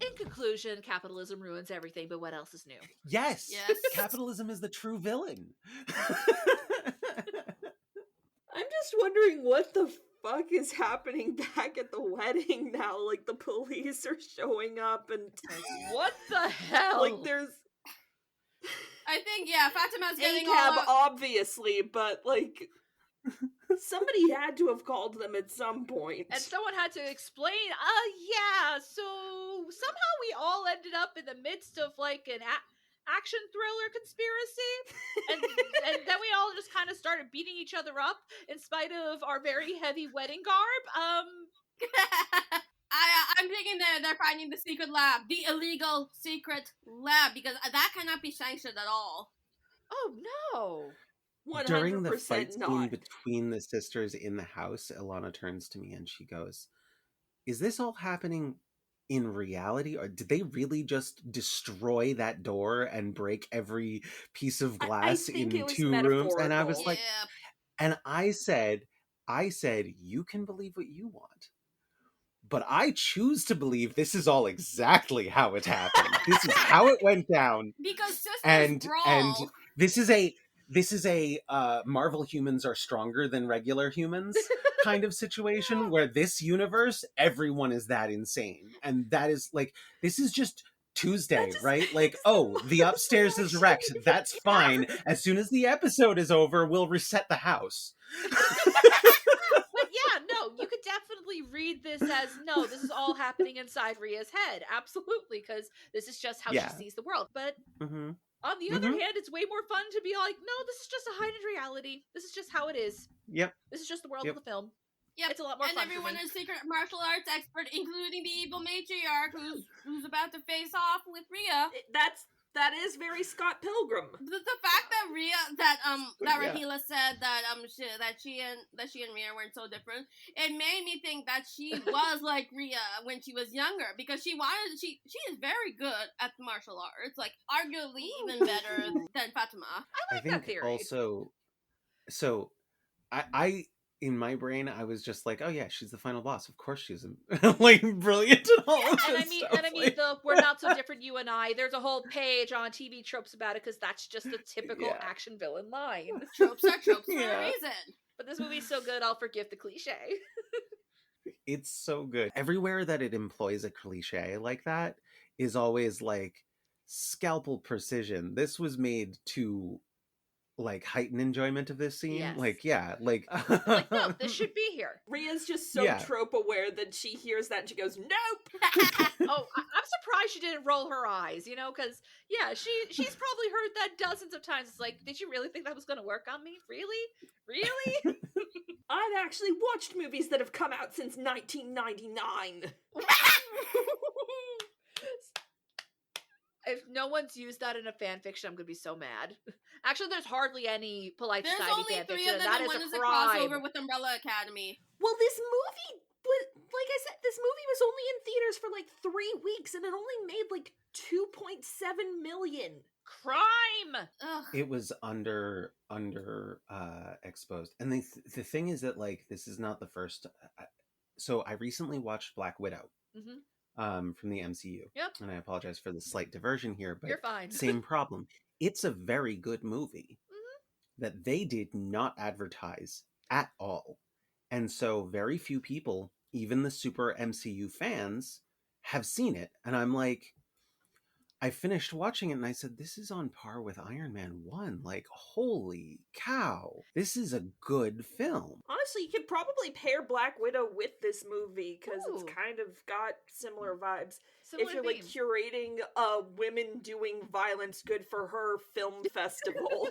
In conclusion, capitalism ruins everything, but what else is new? Yes. Yes. Capitalism is the true villain. I'm just wondering what the fuck is happening back at the wedding now. Like, the police are showing up and What the hell? like there's I think, yeah, Fatima's getting all ACAB, out. obviously, but like somebody had to have called them at some point. And someone had to explain, yeah, so somehow we all ended up in the midst of like an action thriller conspiracy. and then we all just kind of started beating each other up in spite of our very heavy wedding garb. I'm thinking they're finding the secret lab, the illegal secret lab, because that cannot be sanctioned at all. Oh no. 100% During the fight scene not. between the sisters in the house, Ilana turns to me and she goes, is this all happening in reality, or did they really just destroy that door and break every piece of glass think in it was 2 rooms? And I was metaphorical. like, and I said, you can believe what you want, but I choose to believe this is all exactly how it happened. This is how it went down. Because sisters And brawl. this is a Marvel humans are stronger than regular humans kind of situation, where this universe, everyone is that insane. And that is like, this is just Tuesday, right? Like, oh, the upstairs is wrecked. That's fine. As soon as the episode is over, we'll reset the house. But yeah, no, you could definitely read this as, no, this is all happening inside Rhea's head. Absolutely, because this is just how Yeah. she sees the world. But Mm-hmm. on the other hand, it's way more fun to be like, no, this is just a heightened reality. This is just how it is. Yep. This is just the world Yep. of the film. Yep. It's a lot more and fun everyone for me. is secret martial arts expert, including the evil matriarch who's about to face off with Rhea. That is very Scott Pilgrim. The fact that Rhea that Yeah. Rahila said that she and Rhea weren't so different, it made me think that she was like Rhea when she was younger, because she is very good at martial arts, like arguably even better than Fatima. I like that think theory. also, so I in my brain I was just like, oh yeah, she's the final boss. Of course she's like brilliant and all of and I this mean, stuff. the We're Not So Different, You and I. There's a whole page on TV tropes about it because that's just a typical Yeah. action villain line. Tropes are tropes for Yeah. a reason. But this movie's so good, I'll forgive the cliche. It's so good. Everywhere that it employs a cliche like that is always like scalpel precision. This was made to like heighten enjoyment of this scene. Yes. Like, yeah, like, Like, no, this should be here. Rhea's just so Yeah. trope aware that she hears that and she goes, nope! Oh, I'm surprised she didn't roll her eyes, because, yeah, she's probably heard that dozens of times. It's like, did you really think that was going to work on me? Really? Really? I've actually watched movies that have come out since 1999. If no one's used that in a fan fiction, I'm going to be so mad. Actually, there's hardly any Polite There's Society only fan 3 fiction. of them, That and is one a is a crime. crossover with Umbrella Academy. Well, this movie was, like I said, this movie was only in theaters for like 3 weeks and it only made like 2.7 million. Crime! Ugh. it was under exposed. And the thing is that like this is not the first. So I recently watched Black Widow. Mm-hmm. From the MCU. Yep. And I apologize for the slight diversion here, but You're fine. same problem. It's a very good movie Mm-hmm. that they did not advertise at all. And so very few people, even the super MCU fans, have seen it. And I'm like, I finished watching it and I said, this is on par with Iron Man 1. Like, holy cow. This is a good film. Honestly, you could probably pair Black Widow with this movie because it's Ooh. kind of got similar vibes. Similar if you're like themes. curating a women doing violence good for her film festival.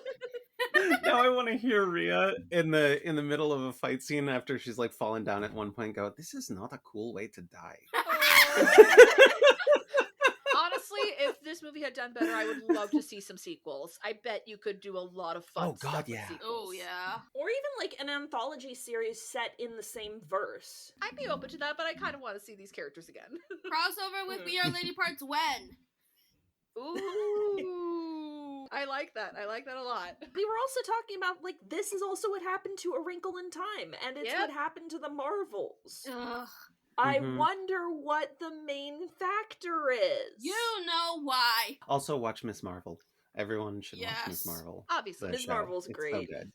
Now I want to hear Rhea in the middle of a fight scene after she's like fallen down at one point go, this is not a cool way to die. Honestly, if this movie had done better, I would love to see some sequels. I bet you could do a lot of fun Oh, God, stuff with yeah. sequels. Oh yeah. Or even like an anthology series set in the same verse. I'd be open to that, but I kind of want to see these characters again. Crossover with We Are Lady Parts when? Ooh. I like that. I like that a lot. We were also talking about, like, this is also what happened to A Wrinkle in Time, and it's Yep. what happened to the Marvels. Ugh. I Mhm. wonder what the main factor is. You know why. Also watch Miss Marvel. Everyone should watch Miss Yes. Marvel. Obviously. The Miss show. Marvel's It's great. So good.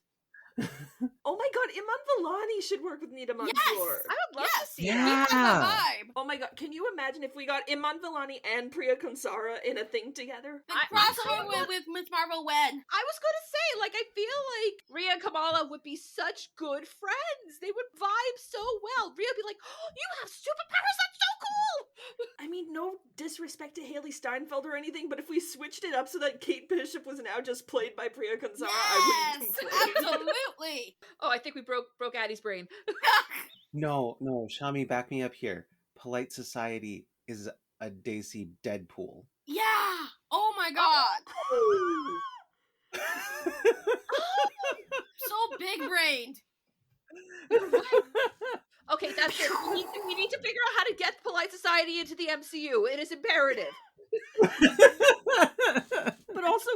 Oh my god, Iman Vellani should work with Nita Manzoor. Yes! I would love to see He that. has a vibe. Oh my god, can you imagine if we got Iman Vellani and Priya Kansara in a thing together? The I- crossover with Miss Marvel when? I was gonna say, like, I feel like Rhea and Kamala would be such good friends. They would vibe so well. Rhea would be like, oh, you have superpowers, that's so cool! I mean, no disrespect to Haley Steinfeld or anything, but if we switched it up so that Kate Bishop was now just played by Priya Kansara, I wouldn't complain. Absolutely. Oh, I think we broke Addie's brain. No, Shami, back me up here. Polite Society is a Daisy Deadpool. Yeah. Oh my god. So big brained. Okay, that's it. We need to figure out how to get Polite Society into the MCU. It is imperative. But also,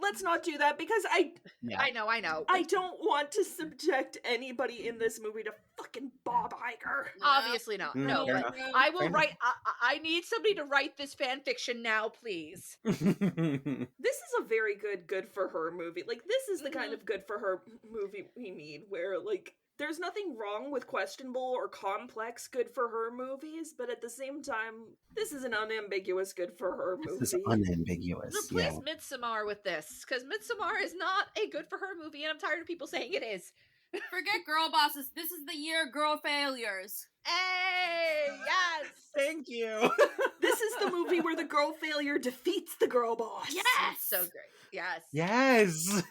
let's not do that because I I know. I don't want to subject anybody in this movie to fucking Bob Iger. Obviously not. No, fair but enough. I will Fair enough. write. I need somebody to write this fan fiction now, please. This is a very good for her movie. Like, this is the kind of good for her movie we need, where, like, there's nothing wrong with questionable or complex good for her movies, but at the same time, this is an unambiguous good for her movie. This is unambiguous. Replace Yeah. Midsommar with this, because Midsommar is not a good for her movie, and I'm tired of people saying it is. Forget girl bosses. This is the year of girl failures. Hey, yes. Thank you. This is the movie where the girl failure defeats the girl boss. Yes. So great. Yes. Yes.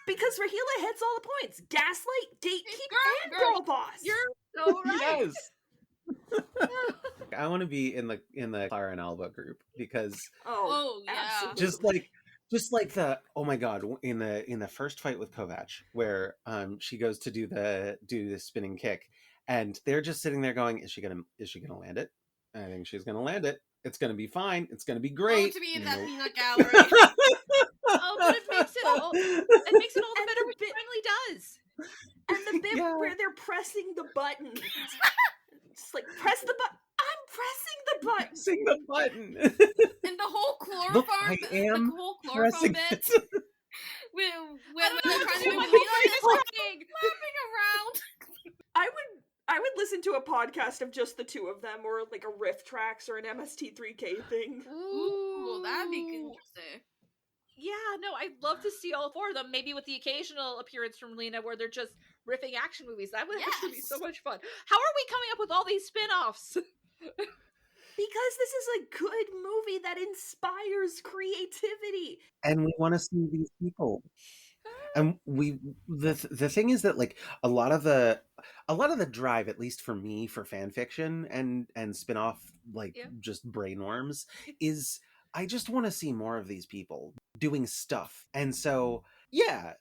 Because Rahila hits all the points. Gaslight, gatekeep, and girl. girl boss. You're so right. Yes. I want to be in the Clara and Alba group because Oh yeah. absolutely. just like the, oh my god, in the first fight with Kovac where she goes to do the spinning kick and they're just sitting there going, is she gonna land it? I think she's gonna land it. It's gonna be fine. It's gonna be great. Oh, to be in You that know? peanut gallery. Oh, but it makes it all the And better the when bit- it finally does. And the bit Yeah. where they're pressing the button. Just like, press the button. I'm pressing the button. Sing the button. And the whole chloroform, Look, I am the whole chloroform pressing bit. it. When I don't know they're what trying to to do do with the my peanut, voice laughing around. I would listen to a podcast of just the two of them, or like a riff tracks or an MST3K thing. Ooh, that'd be interesting. Yeah, no, I'd love to see all four of them, maybe with the occasional appearance from Lena where they're just riffing action movies. That would actually be Yes. so much fun. How are we coming up with all these spin-offs? Because this is a good movie that inspires creativity. And we want to see these people. And the thing is that like a lot of the drive, at least for me, for fan fiction and spin-off like Yeah. just brainworms, is I just want to see more of these people doing stuff. And so yeah,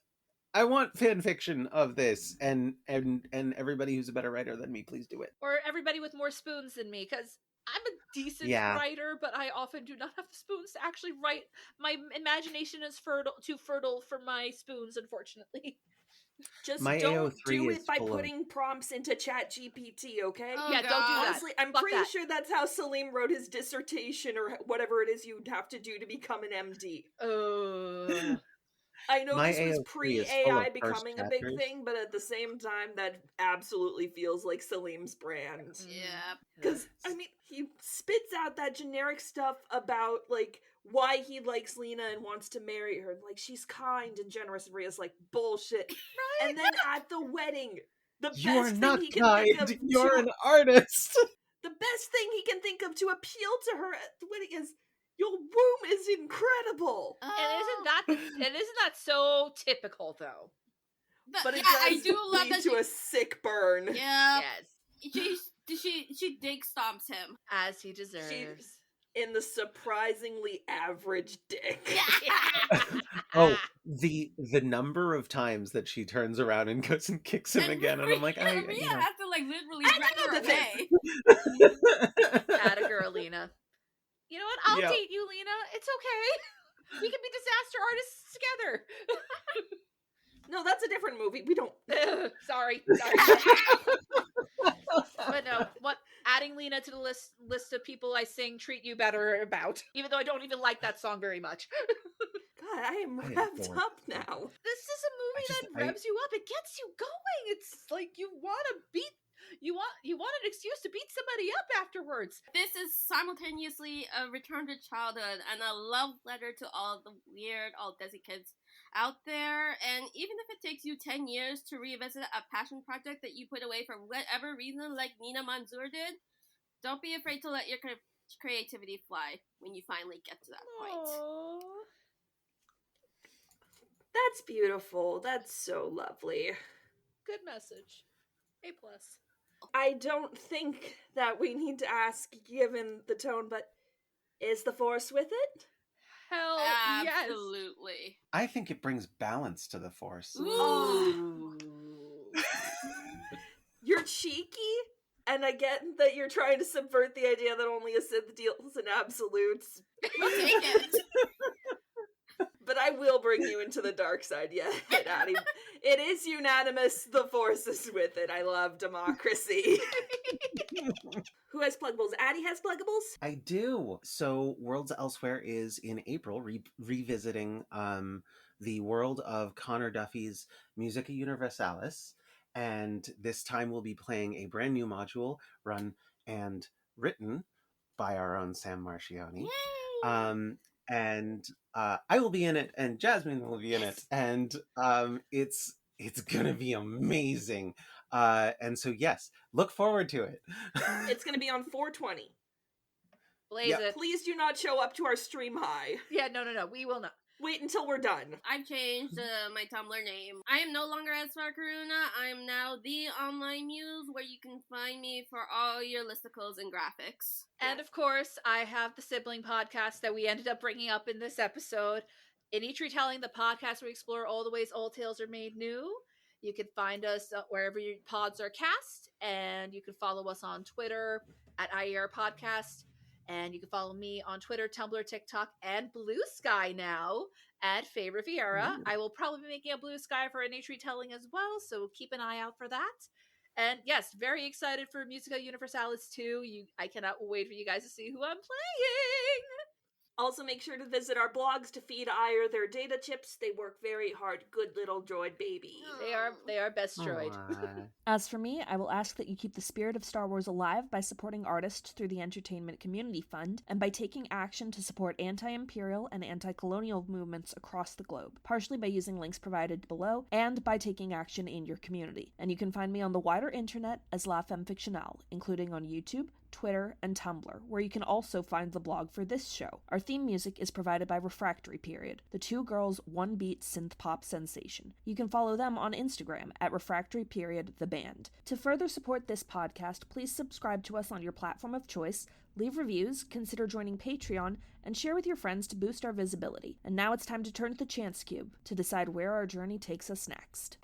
I want fan fiction of this, and everybody who's a better writer than me, please do it. Or everybody with more spoons than me, because I'm a decent Yeah. writer, but I often do not have the spoons to actually write. My imagination is too fertile for my spoons, unfortunately. Just My don't AO3 do is it by full of- putting prompts into ChatGPT, okay? Oh, Yeah, don't do that. Honestly, I'm Fuck pretty that. sure that's how Salim wrote his dissertation or whatever it is you'd have to do to become an MD. I know My this was AO3 is full pre-AI of becoming a first big chapters. thing, but at the same time, that absolutely feels like Salim's brand. Yeah. Because, I mean, he spits out that generic stuff about, like, why he likes Lena and wants to marry her. Like, she's kind and generous, and Rhea's like, bullshit. Right? And then at the wedding, the You are best not thing he can think kind. of You're to, an artist. the best thing he can think of to appeal to her at the wedding is, your womb is incredible. And isn't that so typical though? But it I does do love lead that to a sick burn. Yeah. Yes. She dig stomps him. As he deserves. She's in the surprisingly average dick. Oh, the number of times that she turns around and goes and kicks him again, and I'm like, Rhea has to, like, literally drag her away. Atta girl, Lena. You know what? I'll Yeah. date you, Lena. It's okay. We can be disaster artists together. No, that's a different movie. We don't. Sorry. But no, adding Lena to the list of people I sing Treat You Better about, even though I don't even like that song very much. God, I am revved up now. This is a movie that revs you up. It gets you going. It's like you want an excuse to beat somebody up afterwards. This is simultaneously a return to childhood and a love letter to all the weird, all desi kids out there. And even if it takes you 10 years to revisit a passion project that you put away for whatever reason, like Nina Manzoor did, don't be afraid to let your creativity fly when you finally get to that point. Aww. That's beautiful. That's so lovely. Good message. A+. I don't think that we need to ask, given the tone, but is the Force with it? Hell Absolutely. I think it brings balance to the Force. Ooh. You're cheeky, and I get that you're trying to subvert the idea that only a Sith deals in absolutes. We'll take it. But I will bring you into the dark side, yeah, Addie. It is unanimous, the Force is with it. I love democracy. Who has Pluggables? Addie has Pluggables? I do. So Worlds Elsewhere is in April, revisiting the world of Connor Duffy's Musica Universalis. And this time we'll be playing a brand new module run and written by our own Sam Marchioni. And I will be in it, and Jasmine will be in it, and it's gonna be amazing. And so yes, look forward to it. It's gonna be on 420. Blaze it. Please do not show up to our stream high. Yeah, no, we will not. Wait until we're done. I've changed my Tumblr name. I am no longer Esfar Karuna. I am now the Online Muse, where you can find me for all your listicles and graphics. And of course, I have the sibling podcast that we ended up bringing up in this episode. In each retelling, the podcast where we explore all the ways old tales are made new. You can find us wherever your pods are cast, and you can follow us on Twitter at IER Podcast. And you can follow me on Twitter, Tumblr, TikTok, and Blue Sky now at Faye Riviera. I will probably be making a Blue Sky for NH retelling as well, so keep an eye out for that. And yes, very excited for Musica Universalis 2. I cannot wait for you guys to see who I'm playing. Also, make sure to visit our blogs to feed Ire their data chips. They work very hard. Good little droid baby. They are best droid. As for me, I will ask that you keep the spirit of Star Wars alive by supporting artists through the Entertainment Community Fund, and by taking action to support anti-imperial and anti-colonial movements across the globe, partially by using links provided below, and by taking action in your community. And you can find me on the wider internet as La Femme Fictionale, including on YouTube, Twitter, and Tumblr, where you can also find the blog for this show. Our theme music is provided by Refractory Period, the two girls' one-beat synth-pop sensation. You can follow them on Instagram at Refractory Period the band. To further support this podcast, please subscribe to us on your platform of choice, leave reviews, consider joining Patreon, and share with your friends to boost our visibility. And now it's time to turn to the Chance Cube to decide where our journey takes us next.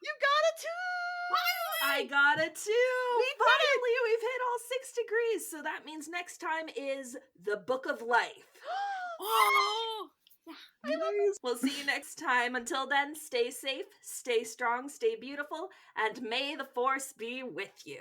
You got a 2! I got a 2! Finally, we've hit all 6 degrees, so that means next time is the Book of Life. Oh! Yeah. We'll see you next time. Until then, stay safe, stay strong, stay beautiful, and may the Force be with you.